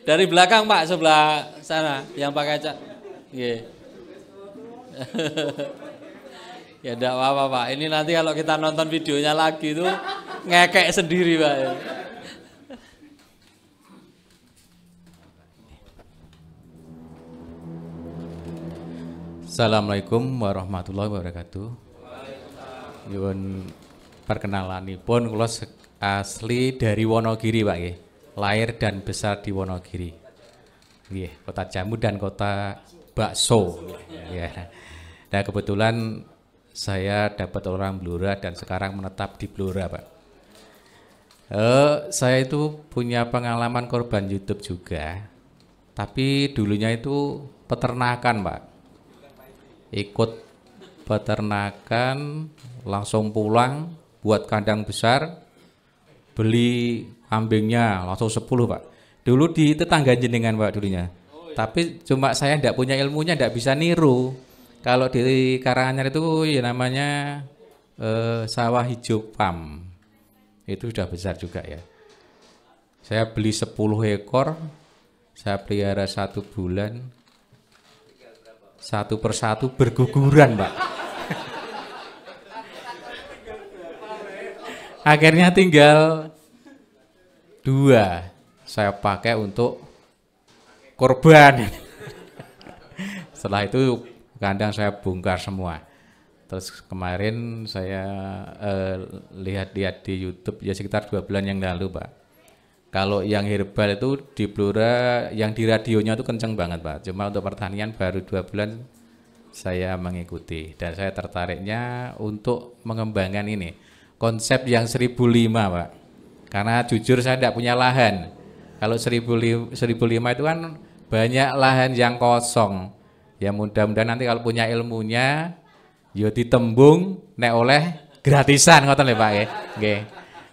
Dari belakang Pak, sebelah sana yang pakai kaca. Yeah. Ya enggak apa-apa Pak. Ini nanti kalau kita nonton videonya lagi itu ngekek sendiri Pak. Assalamualaikum warahmatullahi wabarakatuh. Nyuwun perkenalanipun, kula asli dari Wonogiri Pak nggih. Lahir dan besar di Wonogiri. Nggih, kota jamu dan kota bakso. Ya. Nah, kebetulan saya dapat orang Blora dan sekarang menetap di Blora, Pak. Saya itu punya pengalaman korban YouTube juga. Tapi dulunya itu peternakan, Pak. Ikut peternakan, langsung pulang buat kandang besar, beli kambingnya langsung 10 Pak. Dulu di tetangga jenengan Pak dulunya. Tapi cuma saya tidak punya ilmunya, tidak bisa niru. Kalau di Karanganyar itu ya namanya sawah hijau PAM. Itu sudah besar juga ya. Saya beli 10 ekor, saya pelihara 1 bulan. Satu persatu berguguran Pak. Akhirnya tinggal 2 saya pakai untuk korban. Setelah itu kandang saya bongkar semua. Terus kemarin saya lihat-lihat di YouTube ya sekitar 2 bulan yang lalu Pak. Kalau yang herbal itu di Blora, yang di radionya itu kenceng banget Pak. Cuma untuk pertanian baru 2 bulan saya mengikuti. Dan saya tertariknya untuk mengembangkan ini. Konsep yang 1005 Pak. Karena jujur saya tidak punya lahan. Kalau 1005 itu kan banyak lahan yang kosong. Ya mudah-mudahan nanti kalau punya ilmunya, yo ditembung nek oleh gratisan ngoten lho Pak nggih.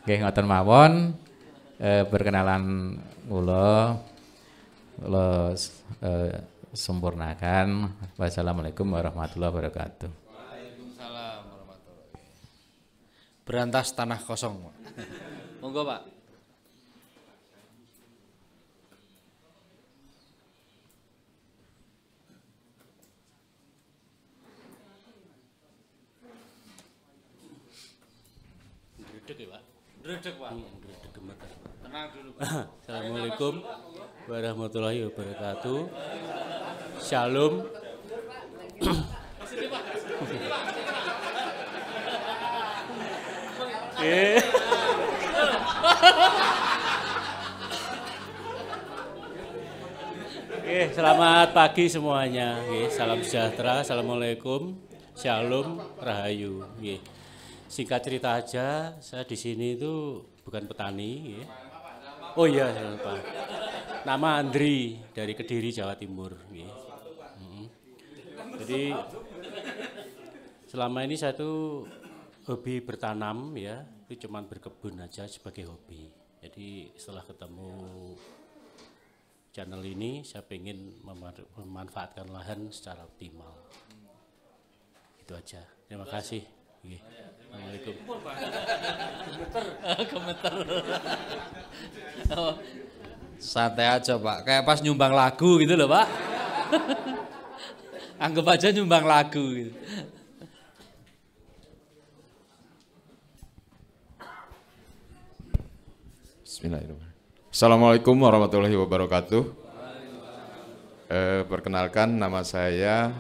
Nggih ngoten mawon. Perkenalan kula sempurnakan. Wassalamualaikum warahmatullahi wabarakatuh. Waalaikumsalam warahmatullahi wabarakatuh. Berantas tanah kosong. Monggo Pak. Dredeg ya Pak. Dredeg Pak. Dredeg gemeter. Tenang dulu Pak. Assalamualaikum warahmatullahi wabarakatuh. Shalom. Selamat pagi semuanya. Salam sejahtera. Assalamualaikum. Shalom. Rahayu. Singkat cerita aja, saya di sini itu bukan petani. Oh iya, Pak. Nama Andri dari Kediri, Jawa Timur. Jadi selama ini saya tuh hobi bertanam ya, itu cuma berkebun aja sebagai hobi. Jadi setelah ketemu channel ini, saya ingin memanfaatkan lahan secara optimal. Itu aja. Terima kasih. Nggih. Assalamualaikum. Gemeter. Oh, santai aja Pak, kayak pas nyumbang lagu gitu loh Pak. Anggap aja nyumbang lagu gitu. Bismillahirrahmanirrahim. Assalamualaikum warahmatullahi wabarakatuh. Perkenalkan, nama saya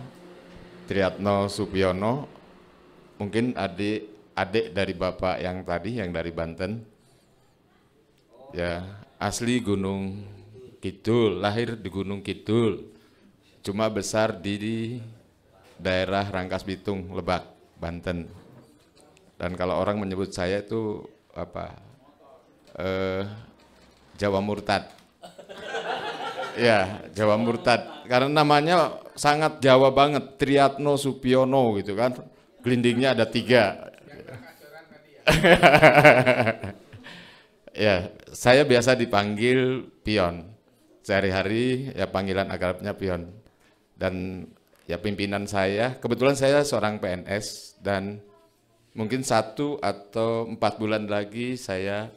Triatno Supiono. Mungkin adik dari bapak yang tadi, yang dari Banten. Ya, asli Gunung Kidul, lahir di Gunung Kidul. Cuma besar di daerah Rangkas Bitung, Lebak, Banten. Dan kalau orang menyebut saya itu apa? Jawa Murtad. Ya, Jawa Murtad. Karena namanya sangat Jawa banget, Triatno Supiono gitu kan. Gelindingnya ada 3. Ya, saya biasa dipanggil Pion. Sehari-hari ya panggilan akrabnya Pion. Dan ya pimpinan saya, kebetulan saya seorang PNS dan mungkin 1 atau 4 bulan lagi saya,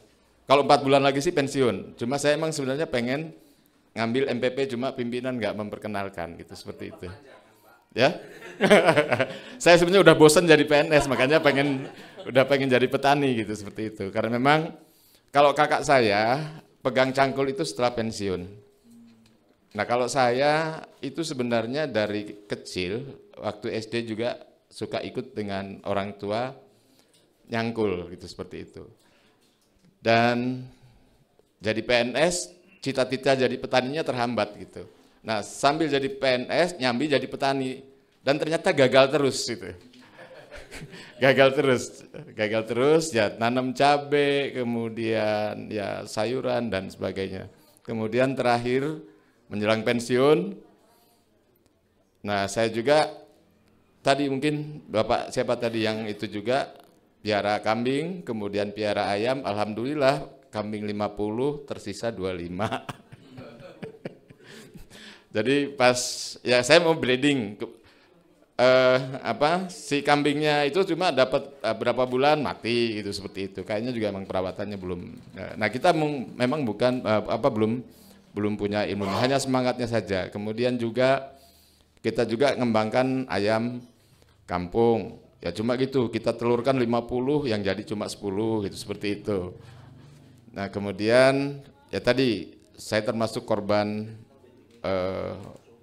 kalau 4 bulan lagi sih pensiun. Cuma saya emang sebenarnya pengen ngambil MPP, cuma pimpinan nggak memperkenalkan gitu, seperti itu. Ya, saya sebenarnya udah bosan jadi PNS, makanya udah pengen jadi petani gitu, seperti itu. Karena memang kalau kakak saya pegang cangkul itu setelah pensiun. Nah kalau saya itu sebenarnya dari kecil, waktu SD juga suka ikut dengan orang tua nyangkul gitu, seperti itu. Dan jadi PNS, cita-cita jadi petaninya terhambat gitu. Nah sambil jadi PNS, nyambi jadi petani. Dan ternyata gagal terus gitu. gagal terus ya, nanam cabai, kemudian ya sayuran dan sebagainya. Kemudian terakhir menjelang pensiun, nah saya juga tadi mungkin Bapak siapa tadi yang itu juga piara kambing, kemudian piara ayam, alhamdulillah kambing 50, tersisa 25. Jadi pas ya saya mau breeding, si kambingnya itu cuma dapat berapa bulan mati gitu, seperti itu. Kayaknya juga emang perawatannya belum. Nah kita memang bukan belum punya ilmunya, hanya semangatnya saja. Kemudian juga kita juga ngembangkan ayam kampung. Ya cuma gitu, kita telurkan 50, yang jadi cuma 10 gitu, seperti itu. Nah kemudian ya tadi saya termasuk korban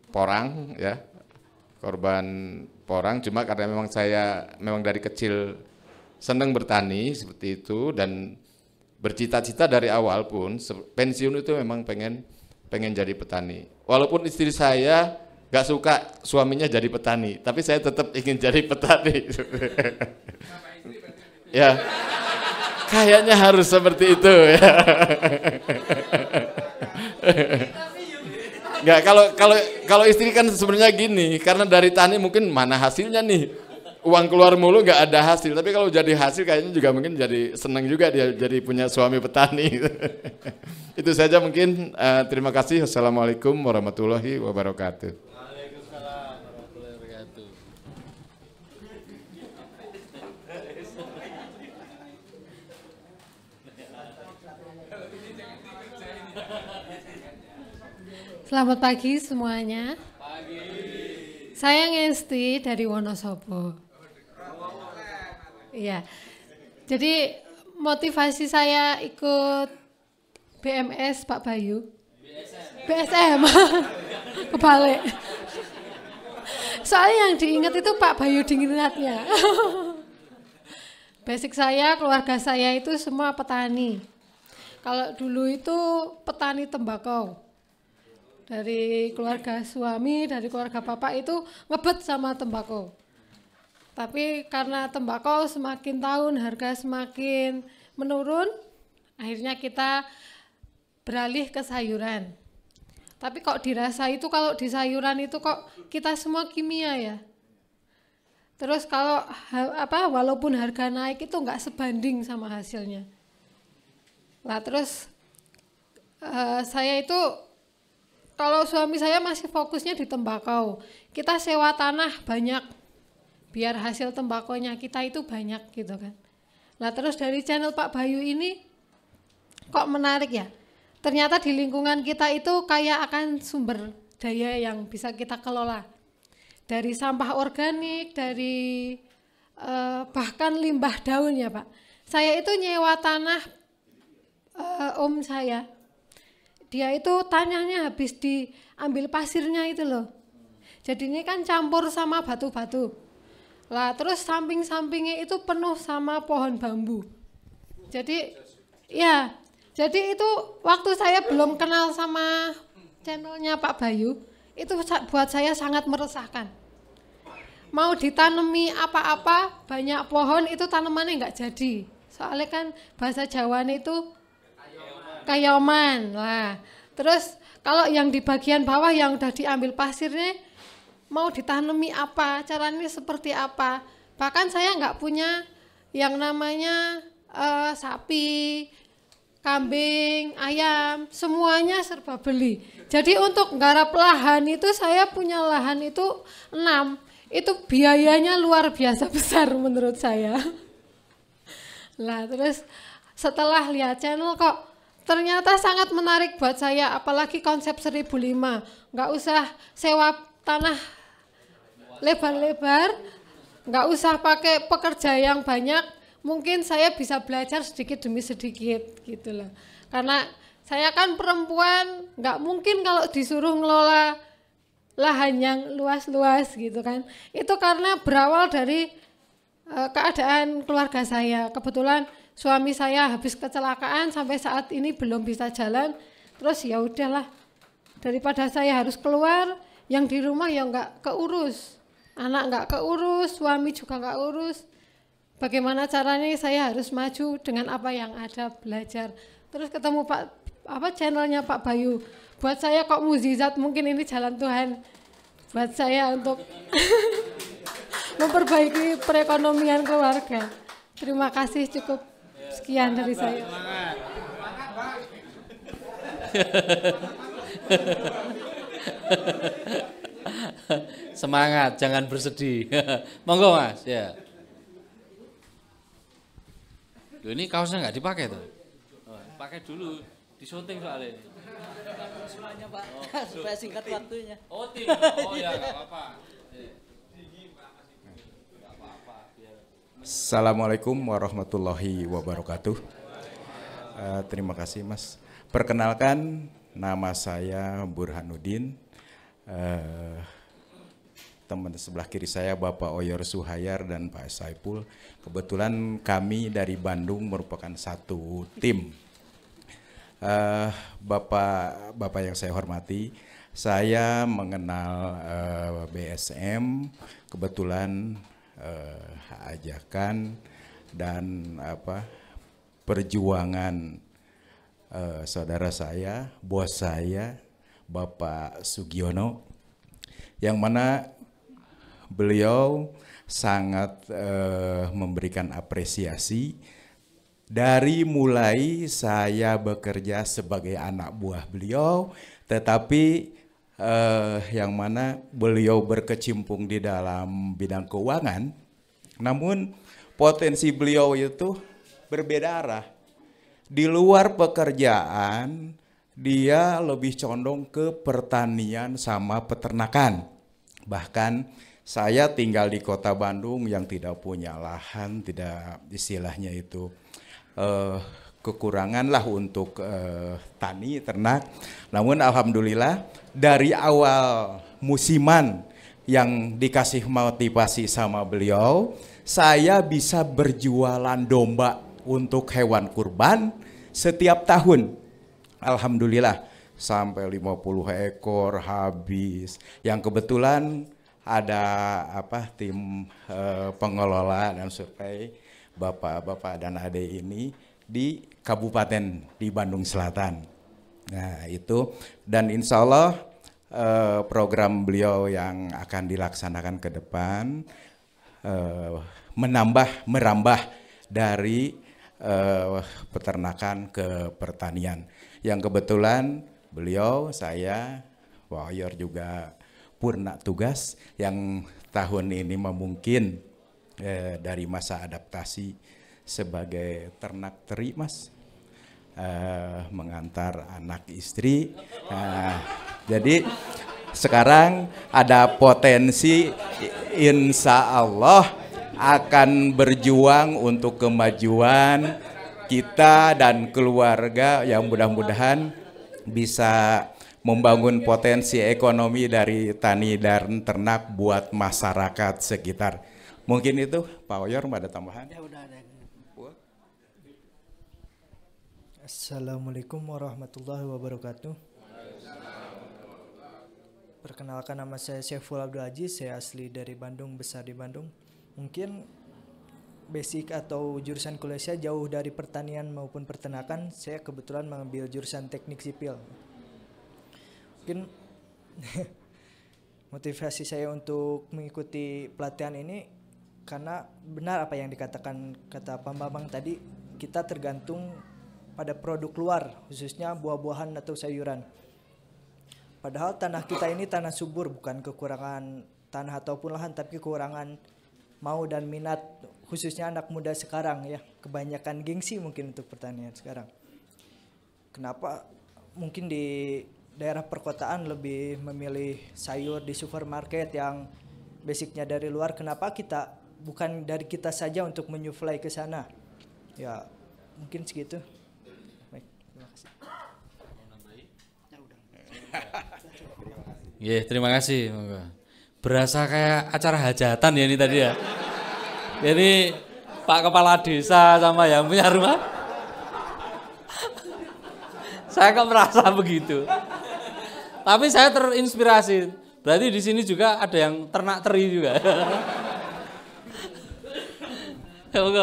porang ya, korban porang, cuma karena memang saya dari kecil senang bertani seperti itu dan bercita-cita dari awal pun pensiun itu memang pengen jadi petani. Walaupun istri saya gak suka suaminya jadi petani, tapi saya tetap ingin jadi petani. Ya, kayaknya harus seperti itu ya. Enggak, kalau istri kan sebenarnya gini, karena dari tani mungkin mana hasilnya nih, uang keluar mulu nggak ada hasil, tapi kalau jadi hasil kayaknya juga mungkin jadi senang juga dia jadi punya suami petani. Itu saja mungkin, terima kasih. Wassalamualaikum warahmatullahi wabarakatuh. Selamat pagi semuanya. Pagi. Saya Ngesti dari Wonosobo. Iya. Jadi motivasi saya ikut BMS Pak Bayu. BSM. Kebalik. Soalnya yang diingat itu Pak Bayu Dinginatnya. Basic saya, keluarga saya itu semua petani. Kalau dulu itu petani tembakau. Dari keluarga suami, dari keluarga bapak itu ngebet sama tembakau. Tapi karena tembakau semakin tahun harga semakin menurun, akhirnya kita beralih ke sayuran. Tapi kok dirasa itu kalau di sayuran itu kok kita semua kimia ya. Terus kalau walaupun harga naik itu nggak sebanding sama hasilnya. Nah terus saya itu kalau suami saya masih fokusnya di tembakau. Kita sewa tanah banyak biar hasil tembakonya kita itu banyak gitu kan. Nah terus dari channel Pak Bayu ini kok menarik ya, ternyata di lingkungan kita itu kaya akan sumber daya yang bisa kita kelola, dari sampah organik, dari bahkan limbah daun ya Pak. Saya itu nyewa tanah om saya, dia itu tanahnya habis diambil pasirnya itu loh, jadi ini kan campur sama batu-batu lah, terus samping-sampingnya itu penuh sama pohon bambu. Jadi ya, jadi itu waktu saya belum kenal sama channelnya Pak Bayu, itu buat saya sangat meresahkan. Mau ditanami apa-apa, banyak pohon itu tanamannya nggak jadi. Soalnya kan bahasa Jawanya itu kayoman lah. Terus kalau yang di bagian bawah yang udah diambil pasirnya, mau ditanami apa, caranya seperti apa. Bahkan saya nggak punya yang namanya sapi, kambing, ayam, semuanya serba beli. Jadi untuk nggarap lahan itu saya punya lahan itu 6. Itu biayanya luar biasa besar menurut saya. Lah terus setelah lihat channel kok ternyata sangat menarik buat saya, apalagi konsep 1005. Nggak usah sewa tanah lebar-lebar, nggak usah pakai pekerja yang banyak, mungkin saya bisa belajar sedikit demi sedikit gitu loh. Karena saya kan perempuan, nggak mungkin kalau disuruh ngelola lahan yang luas-luas gitu kan. Itu karena berawal dari keadaan keluarga saya. Kebetulan suami saya habis kecelakaan sampai saat ini belum bisa jalan. Terus ya udahlah, daripada saya harus keluar, yang di rumah ya nggak keurus. Anak nggak keurus, suami juga nggak urus. Bagaimana caranya saya harus maju dengan apa yang ada, belajar. Terus ketemu channelnya Pak Bayu. Buat saya kok mukjizat, mungkin ini jalan Tuhan buat saya untuk memperbaiki perekonomian keluarga. Terima kasih, cukup sekian dari saya. Semangat, jangan bersedih. Monggo Mas, ya. Loh, ini kaosnya nggak dipakai tuh? Oh, pakai dulu, disunting soalnya. Semuanya Pak, supaya singkat waktunya. Oh, oh ya nggak apa-apa. Assalamualaikum warahmatullahi wabarakatuh. Terima kasih Mas. Perkenalkan, nama saya Burhanuddin. Teman sebelah kiri saya Bapak Oyor Suhayar dan Pak Saipul. Kebetulan kami dari Bandung merupakan satu tim. Bapak yang saya hormati, saya mengenal BSM kebetulan ajakan dan perjuangan saudara saya, bos saya, Bapak Sugiono, yang mana beliau sangat memberikan apresiasi dari mulai saya bekerja sebagai anak buah beliau, tetapi yang mana beliau berkecimpung di dalam bidang keuangan, namun potensi beliau itu berbeda arah. Di luar pekerjaan, dia lebih condong ke pertanian sama peternakan. Bahkan saya tinggal di kota Bandung yang tidak punya lahan, tidak istilahnya itu kekurangan lah untuk tani, ternak. Namun alhamdulillah dari awal musiman yang dikasih motivasi sama beliau, saya bisa berjualan domba untuk hewan kurban setiap tahun. Alhamdulillah sampai 50 ekor habis. Yang kebetulan ada tim pengelola dan survei bapak-bapak dan adik ini di kabupaten di Bandung Selatan. Nah itu, dan insya Allah program beliau yang akan dilaksanakan ke depan merambah dari peternakan ke pertanian. Yang kebetulan beliau, saya, Pak Oyor juga purna tugas yang tahun ini mungkin dari masa adaptasi sebagai ternak teri, Mas. Mengantar anak istri. Jadi sekarang ada potensi insya Allah akan berjuang untuk kemajuan kita dan keluarga yang mudah-mudahan bisa membangun potensi ekonomi dari tani dan ternak buat masyarakat sekitar. Mungkin itu Pak Oyor, ada tambahan? Ya, udah ada. Assalamualaikum warahmatullahi wabarakatuh. Perkenalkan, nama saya Syaiful Abdul Aziz, saya asli dari Bandung, besar di Bandung. Mungkin basic atau jurusan kuliah saya jauh dari pertanian maupun peternakan. Saya kebetulan mengambil jurusan teknik sipil. Mungkin motivasi saya untuk mengikuti pelatihan ini karena benar apa yang dikatakan kata Pak Bambang tadi, kita tergantung pada produk luar, khususnya buah-buahan atau sayuran. Padahal tanah kita ini tanah subur, bukan kekurangan tanah ataupun lahan, tapi kekurangan mau dan minat, khususnya anak muda sekarang ya, kebanyakan gengsi mungkin untuk pertanian sekarang. Kenapa mungkin di daerah perkotaan lebih memilih sayur di supermarket yang basicnya dari luar, kenapa kita bukan dari kita saja untuk menyuplai ke sana? Ya mungkin segitu. Baik, terima kasih. Terima kasih. Berasa kayak acara hajatan ya ini tadi ya. Ini Pak Kepala Desa sama yang punya rumah. Saya kok merasa begitu. Tapi saya terinspirasi. Berarti di sini juga ada yang ternak teri juga.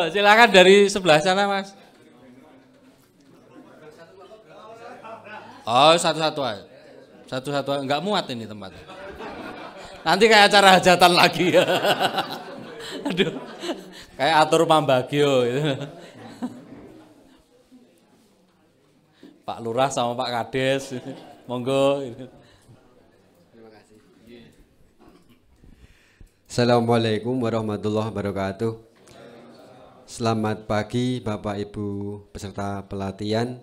Silakan dari sebelah sana, Mas. Oh, satu-satu aja. Satu-satu, enggak muat ini tempatnya. Nanti kayak acara hajatan lagi ya. Aduh, kayak atur pambagio gitu. Pak Lurah sama Pak Kades, monggo. Terima kasih. Assalamualaikum warahmatullahi wabarakatuh. Selamat pagi Bapak Ibu peserta pelatihan.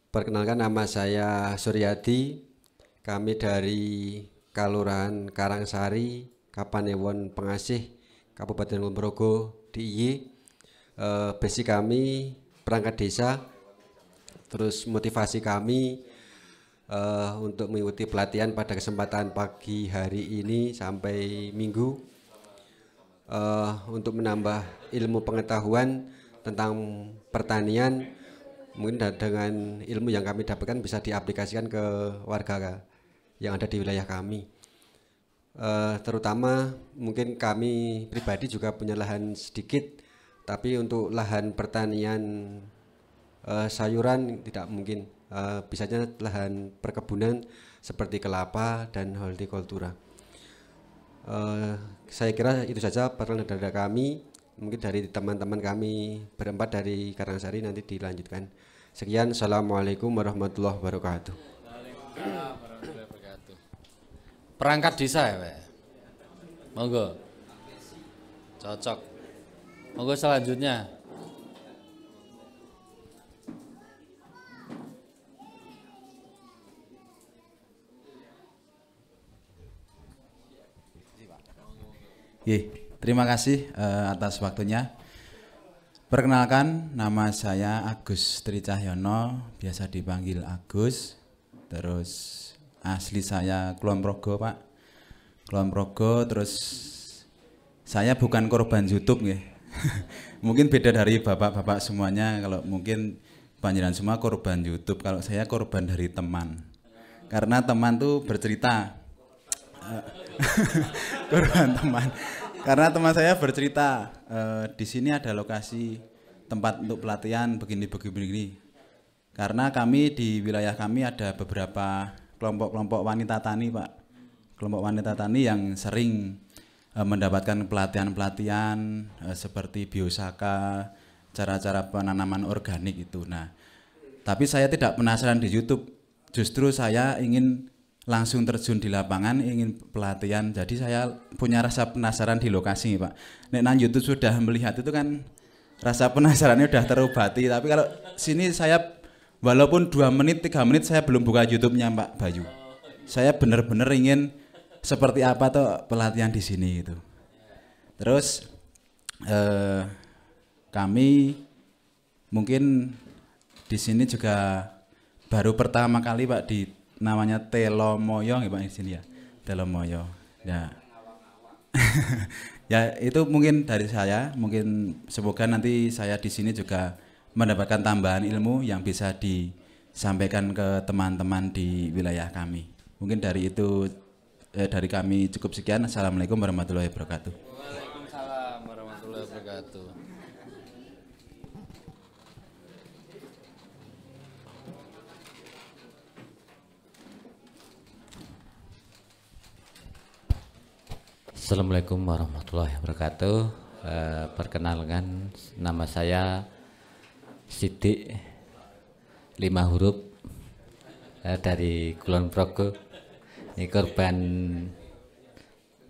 Perkenalkan, nama saya Suryadi. Kami dari Kelurahan Karangsari, Kapanewon Pengasih, Kabupaten Kulon Progo, DIY. Basic kami perangkat desa. Terus motivasi kami untuk mengikuti pelatihan pada kesempatan pagi hari ini sampai Minggu untuk menambah ilmu pengetahuan tentang pertanian. Mungkin dengan ilmu yang kami dapatkan bisa diaplikasikan ke warga yang ada di wilayah kami. Terutama mungkin kami pribadi juga punya lahan sedikit, tapi untuk lahan pertanian sayuran tidak mungkin, bisanya lahan perkebunan seperti kelapa dan hortikultura. Saya kira itu saja perkenalan dari kami. Mungkin dari teman-teman kami berempat dari Karangsari nanti dilanjutkan. Sekian, assalamualaikum warahmatullahi wabarakatuh. Waalaikumsalam warahmatullahi wabarakatuh. Perangkat desa ya, Pak? Monggo. Cocok. Monggo selanjutnya. Terima kasih atas waktunya. Perkenalkan, nama saya Agus Tri Cahyono, biasa dipanggil Agus. Terus asli saya Kulon Progo, Pak. Kulon Progo, terus saya bukan korban YouTube nggih. Mungkin beda dari bapak-bapak semuanya, kalau mungkin panjenengan semua korban YouTube, kalau saya korban dari teman. Karena teman tuh bercerita. Korban teman. Karena teman saya bercerita, di sini ada lokasi tempat untuk pelatihan begini. Karena kami di wilayah kami ada beberapa kelompok-kelompok wanita tani, Pak. Kelompok wanita tani yang sering mendapatkan pelatihan-pelatihan seperti biosaka, cara-cara penanaman organik itu. Nah, tapi saya tidak penasaran di YouTube. Justru saya ingin langsung terjun di lapangan ingin pelatihan. Jadi saya punya rasa penasaran di lokasi, Pak. Nek nang YouTube sudah melihat itu kan rasa penasarannya udah terobati. Tapi kalau sini saya walaupun 2 menit 3 menit saya belum buka YouTube-nya Pak Bayu. Saya benar-benar ingin seperti apa tuh pelatihan di sini itu. Terus kami mungkin di sini juga baru pertama kali Pak di namanya Telomoyo ya Pak di sini ya. Telomoyo. Ya. Ya itu mungkin dari saya, mungkin semoga nanti saya di sini juga mendapatkan tambahan ilmu yang bisa disampaikan ke teman-teman di wilayah kami. Mungkin dari itu dari kami cukup sekian. Assalamualaikum warahmatullahi wabarakatuh. Waalaikumsalam warahmatullahi wabarakatuh. Assalamualaikum warahmatullahi wabarakatuh. Perkenalkan nama saya Sidik 5 huruf dari Kulon Progo. Ini korban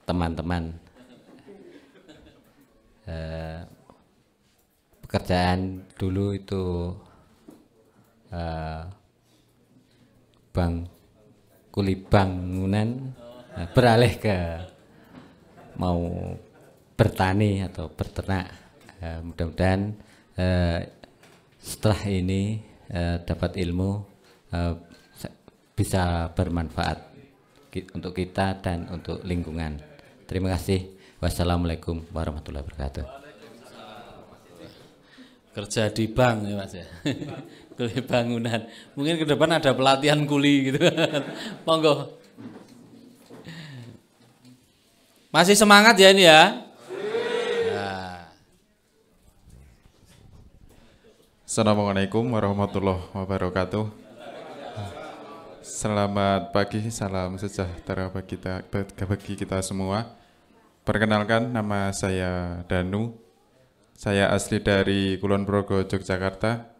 teman-teman. Pekerjaan dulu itu kuli bangunan, beralih ke mau bertani atau berternak. Mudah-mudahan setelah ini dapat ilmu bisa bermanfaat untuk kita dan untuk lingkungan. Terima kasih. Wassalamualaikum warahmatullahi wabarakatuh. Kerja di bank ya Mas ya. Kuli bangunan. Mungkin ke depan ada pelatihan kuli gitu. Monggo. Masih semangat ya ini ya? Nah. Assalamualaikum warahmatullahi wabarakatuh. Selamat pagi, salam sejahtera bagi kita semua. Perkenalkan, nama saya Danu. Saya asli dari Kulon Progo, Yogyakarta.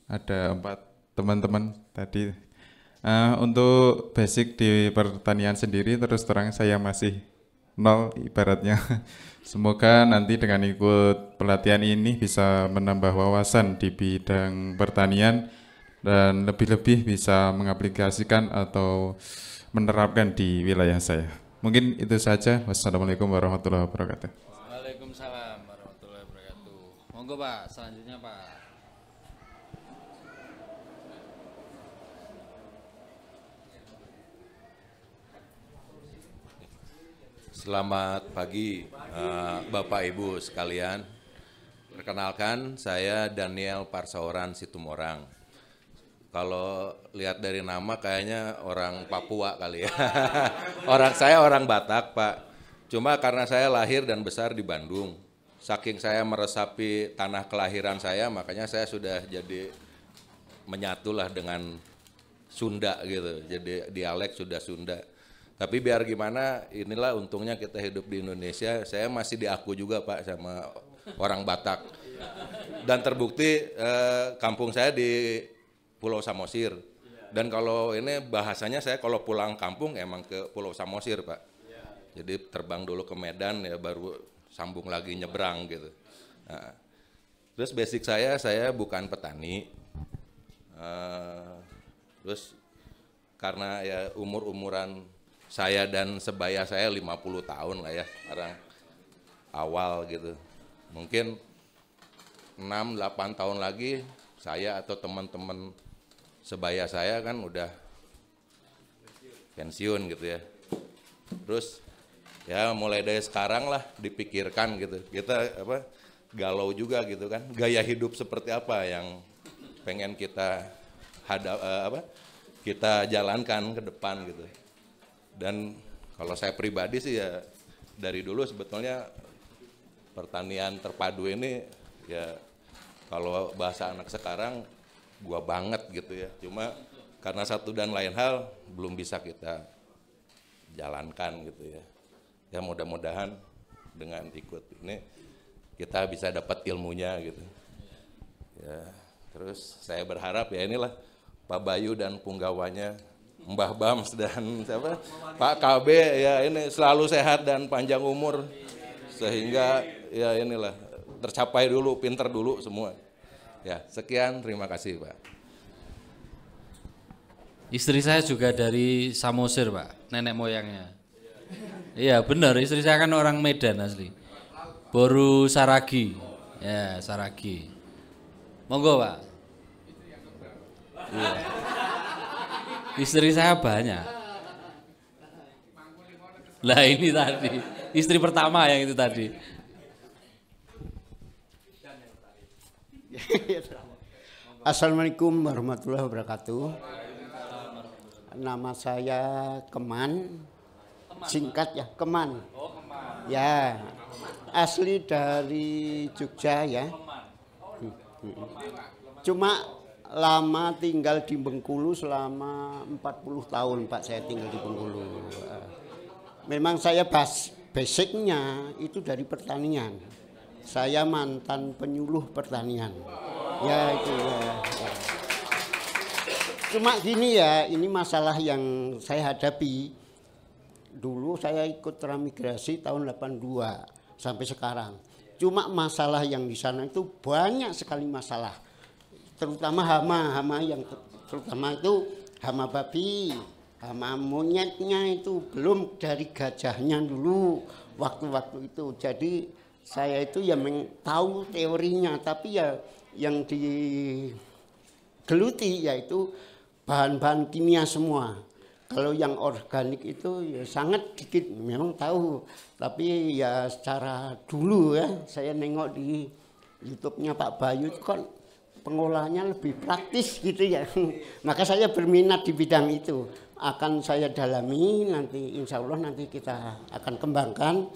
Ada 4 teman-teman tadi. Untuk basic di pertanian sendiri, terus terang saya masih 0 ibaratnya. Semoga nanti dengan ikut pelatihan ini bisa menambah wawasan di bidang pertanian dan lebih-lebih bisa mengaplikasikan atau menerapkan di wilayah saya. Mungkin itu saja. Wassalamualaikum warahmatullahi wabarakatuh. Waalaikumsalam warahmatullahi wabarakatuh. Monggo Pak, selanjutnya Pak. Selamat pagi Bapak Ibu sekalian. Perkenalkan, saya Daniel Parsaoran Situmorang. Kalau lihat dari nama kayaknya orang Papua kali ya. Saya orang Batak Pak. Cuma karena saya lahir dan besar di Bandung, saking saya meresapi tanah kelahiran saya, makanya saya sudah jadi menyatulah dengan Sunda gitu. Jadi dialek sudah Sunda. Tapi biar gimana, inilah untungnya kita hidup di Indonesia. Saya masih diaku juga Pak sama orang Batak. Dan terbukti kampung saya di Pulau Samosir. Dan kalau ini bahasanya saya kalau pulang kampung emang ke Pulau Samosir Pak. Jadi terbang dulu ke Medan ya baru sambung lagi nyebrang gitu. Nah, terus basic saya bukan petani. Terus karena ya umuran saya dan sebaya saya 50 tahun lah ya sekarang awal gitu. Mungkin 6-8 tahun lagi saya atau teman-teman sebaya saya kan udah pensiun gitu ya. Terus ya mulai dari sekarang lah dipikirkan gitu. Kita galau juga gitu kan. Gaya hidup seperti apa yang pengen kita kita jalankan ke depan gitu. Dan kalau saya pribadi sih ya dari dulu sebetulnya pertanian terpadu ini ya kalau bahasa anak sekarang gua banget gitu ya. Cuma karena satu dan lain hal belum bisa kita jalankan gitu ya. Ya mudah-mudahan dengan ikut ini kita bisa dapat ilmunya gitu. Ya, terus saya berharap ya inilah Pak Bayu dan punggawanya Mbah Bams dan siapa Pak KB ya ini selalu sehat dan panjang umur sehingga ya inilah tercapai dulu, pinter dulu semua. Ya, sekian, terima kasih Pak. Istri saya juga dari Samosir Pak, nenek moyangnya. Iya benar, istri saya kan orang Medan asli. Boru Saragi, ya Saragi. Monggo Pak. Iya. Istri saya banyak. Lah ini tadi, istri pertama yang itu tadi. Assalamualaikum warahmatullahi wabarakatuh. Nama saya Keman, singkat ya Keman. Ya, asli dari Jogja ya. Cuma lama tinggal di Bengkulu selama 40 tahun Pak, saya tinggal di Bengkulu. Memang saya basicnya itu dari pertanian. Saya mantan penyuluh pertanian. Ya itu ya. Cuma gini ya, ini masalah yang saya hadapi. Dulu saya ikut transmigrasi tahun 82 sampai sekarang. Cuma masalah yang di sana itu banyak sekali masalah. Terutama hama yang terutama itu hama babi, hama monyetnya itu belum dari gajahnya dulu waktu-waktu itu. Jadi saya itu ya tahu teorinya, tapi ya yang digeluti yaitu bahan-bahan kimia semua. Kalau yang organik itu ya sangat dikit, memang tahu. Tapi ya secara dulu ya, saya nengok di YouTube-nya Pak Bayu itu kan pengolahannya lebih praktis gitu ya. Maka saya berminat di bidang itu. Akan saya dalami nanti, insya Allah nanti kita akan kembangkan.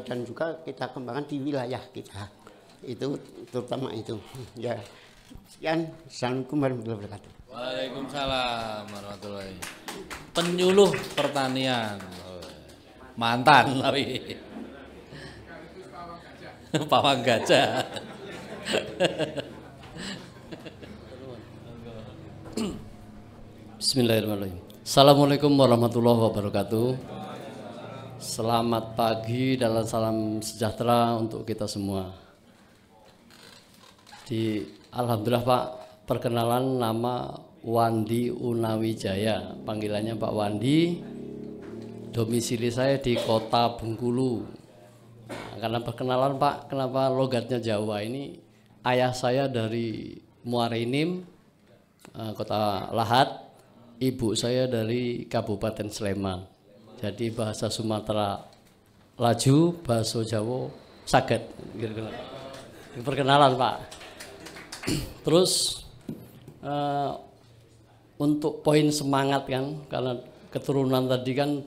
Dan juga kita kembangkan di wilayah kita itu terutama itu ya. Sekian, assalamualaikum warahmatullahi wabarakatuh. Waalaikumsalam warahmatullahi. Penyuluh pertanian mantan tapi pawang gajah. Bismillahirrahmanirrahim. Assalamualaikum warahmatullahi wabarakatuh. Selamat pagi dan salam sejahtera untuk kita semua. Alhamdulillah Pak, perkenalan nama Wandi Unawijaya, panggilannya Pak Wandi. Domisili saya di Kota Bengkulu. Karena perkenalan Pak, kenapa logatnya Jawa ini? Ayah saya dari Muarinim, Kota Lahat, ibu saya dari Kabupaten Sleman. Jadi bahasa Sumatera laju, bahasa Jawa saged. Perkenalan Pak. Terus untuk poin semangat kan, karena keturunan tadi kan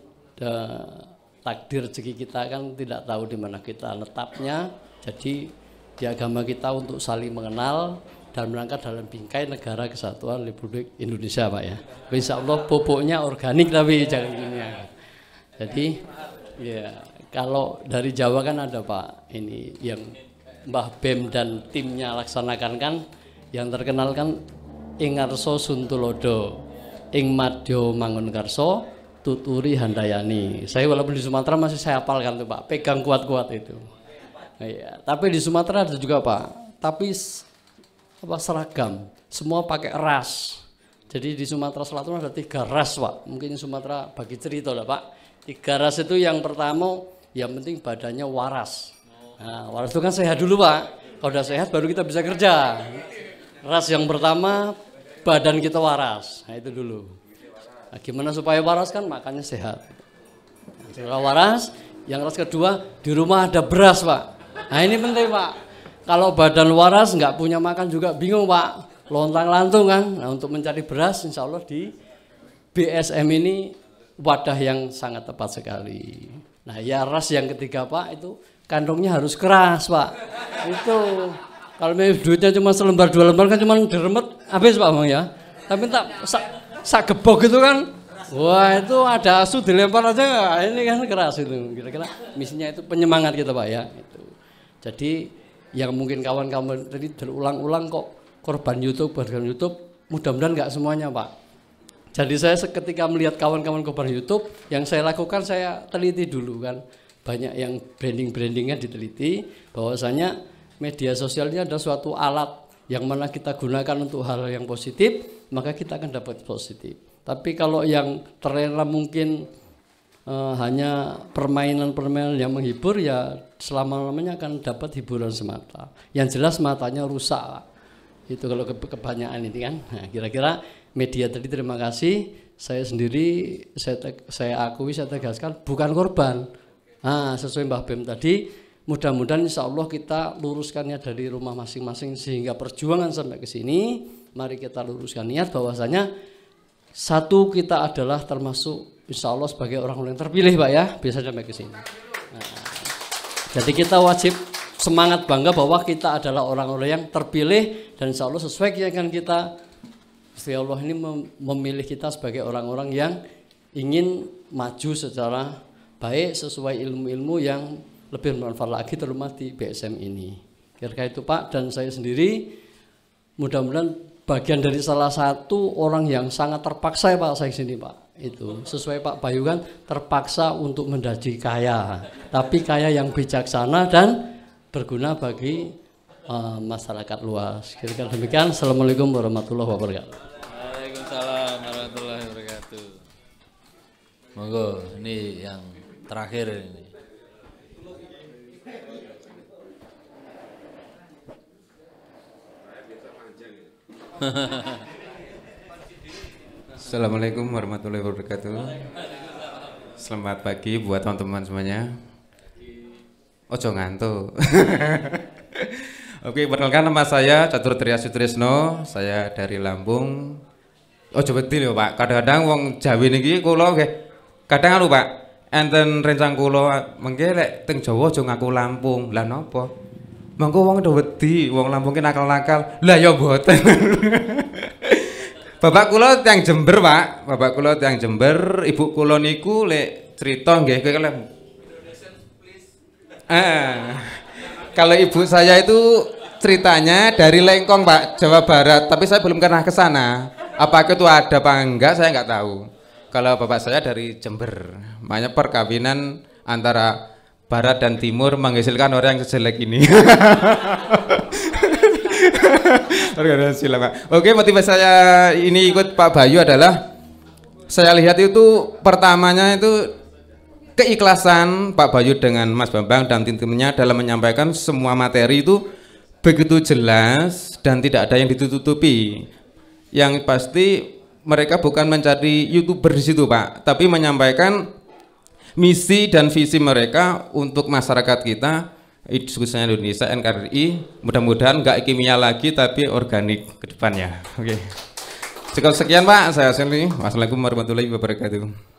takdir rezeki kita kan tidak tahu di mana kita netapnya. Jadi di agama kita untuk saling mengenal dan melangkah dalam bingkai negara kesatuan Republik Indonesia Pak ya. Insya Allah pupuknya organik tapi jangan gini ya. Jadi ya kalau dari Jawa kan ada Pak ini yang Mbah Bem dan timnya laksanakan kan, yang terkenal kan ing ngarsa Suntulodo, ing madya Mangunkarsa, tuturi Handayani. Saya walaupun di Sumatera masih saya hafalkan tuh Pak, pegang kuat-kuat itu. Ya, tapi di Sumatera ada juga Pak, tapi apa seragam, semua pakai ras. Jadi di Sumatera Selatan ada 3 ras Pak, mungkin Sumatera bagi cerita lah Pak. 3 ras itu yang pertama, yang penting badannya waras. Nah, waras itu kan sehat dulu Pak. Kalau udah sehat baru kita bisa kerja. Ras yang pertama, badan kita waras. Nah itu dulu. Nah, gimana supaya waras kan makannya sehat. Setelah waras, yang ras kedua di rumah ada beras Pak. Nah ini penting Pak. Kalau badan waras nggak punya makan juga bingung Pak. Lontang-lantung kan. Nah untuk mencari beras insya Allah di BSM ini wadah yang sangat tepat sekali. Nah ya ras yang ketiga Pak itu kantongnya harus keras Pak. Itu kalau duitnya cuma selembar 2 lembar kan cuma diremet habis Pak Bang ya. Tapi tak sak gebok itu kan, wah itu ada asu dilempar aja, ini kan keras itu. Kira-kira misinya itu penyemangat kita Pak ya. Itu. Jadi yang mungkin kawan-kawan tadi berulang-ulang kok korban YouTube, mudah-mudahan nggak semuanya Pak. Jadi saya ketika melihat kawan-kawan korban YouTube, yang saya lakukan saya teliti dulu kan. Banyak yang branding-brandingnya diteliti, bahwasanya media sosial ini adalah suatu alat yang mana kita gunakan untuk hal yang positif, maka kita akan dapat positif. Tapi kalau yang terlena mungkin hanya permainan-permainan yang menghibur, ya selama-lamanya akan dapat hiburan semata. Yang jelas matanya rusak. Itu kalau kebanyakan ini kan. Nah, kira-kira media tadi terima kasih. Saya sendiri saya akui, saya tegaskan bukan korban. Nah, sesuai Mbah Bem tadi, mudah-mudahan insya Allah kita luruskannya dari rumah masing-masing sehingga perjuangan sampai ke sini. Mari kita luruskan niat bahwasanya satu, kita adalah termasuk insya Allah sebagai orang-orang yang terpilih Pak ya, bisa sampai ke sini. Nah, jadi kita wajib semangat bangga bahwa kita adalah orang-orang yang terpilih dan insya Allah sesuai keyakinan kita, Gusti Allah ini memilih kita sebagai orang-orang yang ingin maju secara baik sesuai ilmu-ilmu yang lebih bermanfaat lagi terutama di BSM ini. Kira-kira itu Pak, dan saya sendiri mudah-mudahan bagian dari salah satu orang yang sangat terpaksa ya Pak saya sini Pak. Itu sesuai Pak Bayu kan, terpaksa untuk menjadi kaya, tapi kaya yang bijaksana dan berguna bagi masyarakat luas. Kira-kira demikian. Assalamualaikum warahmatullahi wabarakatuh. Waalaikumsalam warahmatullahi wabarakatuh. Monggo, ini yang terakhir ini. Assalamualaikum warahmatullahi wabarakatuh. Selamat pagi buat teman-teman semuanya. Ojo ngantuk. Oke, perkenalkan nama saya Catur Triya Sutrisno, saya dari Lampung. Ojo bedil ya Pak, kadang-kadang wong Jawi niki kula nggih. Kadang anu Pak, enten rencang kula mengke lek teng Jawa aja ngaku Lampung. Lah napa? Mengko wong do wedi, wong Lampung ki nakal-nakal. Lah ya mboten. Bapak kula tiyang Jember, Pak. Bapak kula tiyang Jember, ibu kula niku lek crita nggih kowe kalem. Kalau ibu saya itu ceritanya dari Lengkong, Pak, Jawa Barat, tapi saya belum pernah ke sana. Apakah itu ada apa enggak, saya enggak tahu. Kalau bapak saya dari Jember, makanya perkawinan antara Barat dan Timur menghasilkan orang yang sejelek ini. Oke, motivasi saya ini ikut Pak Bayu adalah saya lihat itu pertamanya itu keikhlasan Pak Bayu dengan Mas Bambang dan tim-timnya dalam menyampaikan semua materi itu begitu jelas dan tidak ada yang ditutupi. Yang pasti mereka bukan mencari YouTuber di situ Pak, tapi menyampaikan misi dan visi mereka untuk masyarakat kita, khususnya Indonesia, NKRI. Mudah-mudahan nggak kimia lagi tapi organik ke depannya. Oke. Cukup sekian Pak, saya Seni. Wassalamualaikum warahmatullahi wabarakatuh.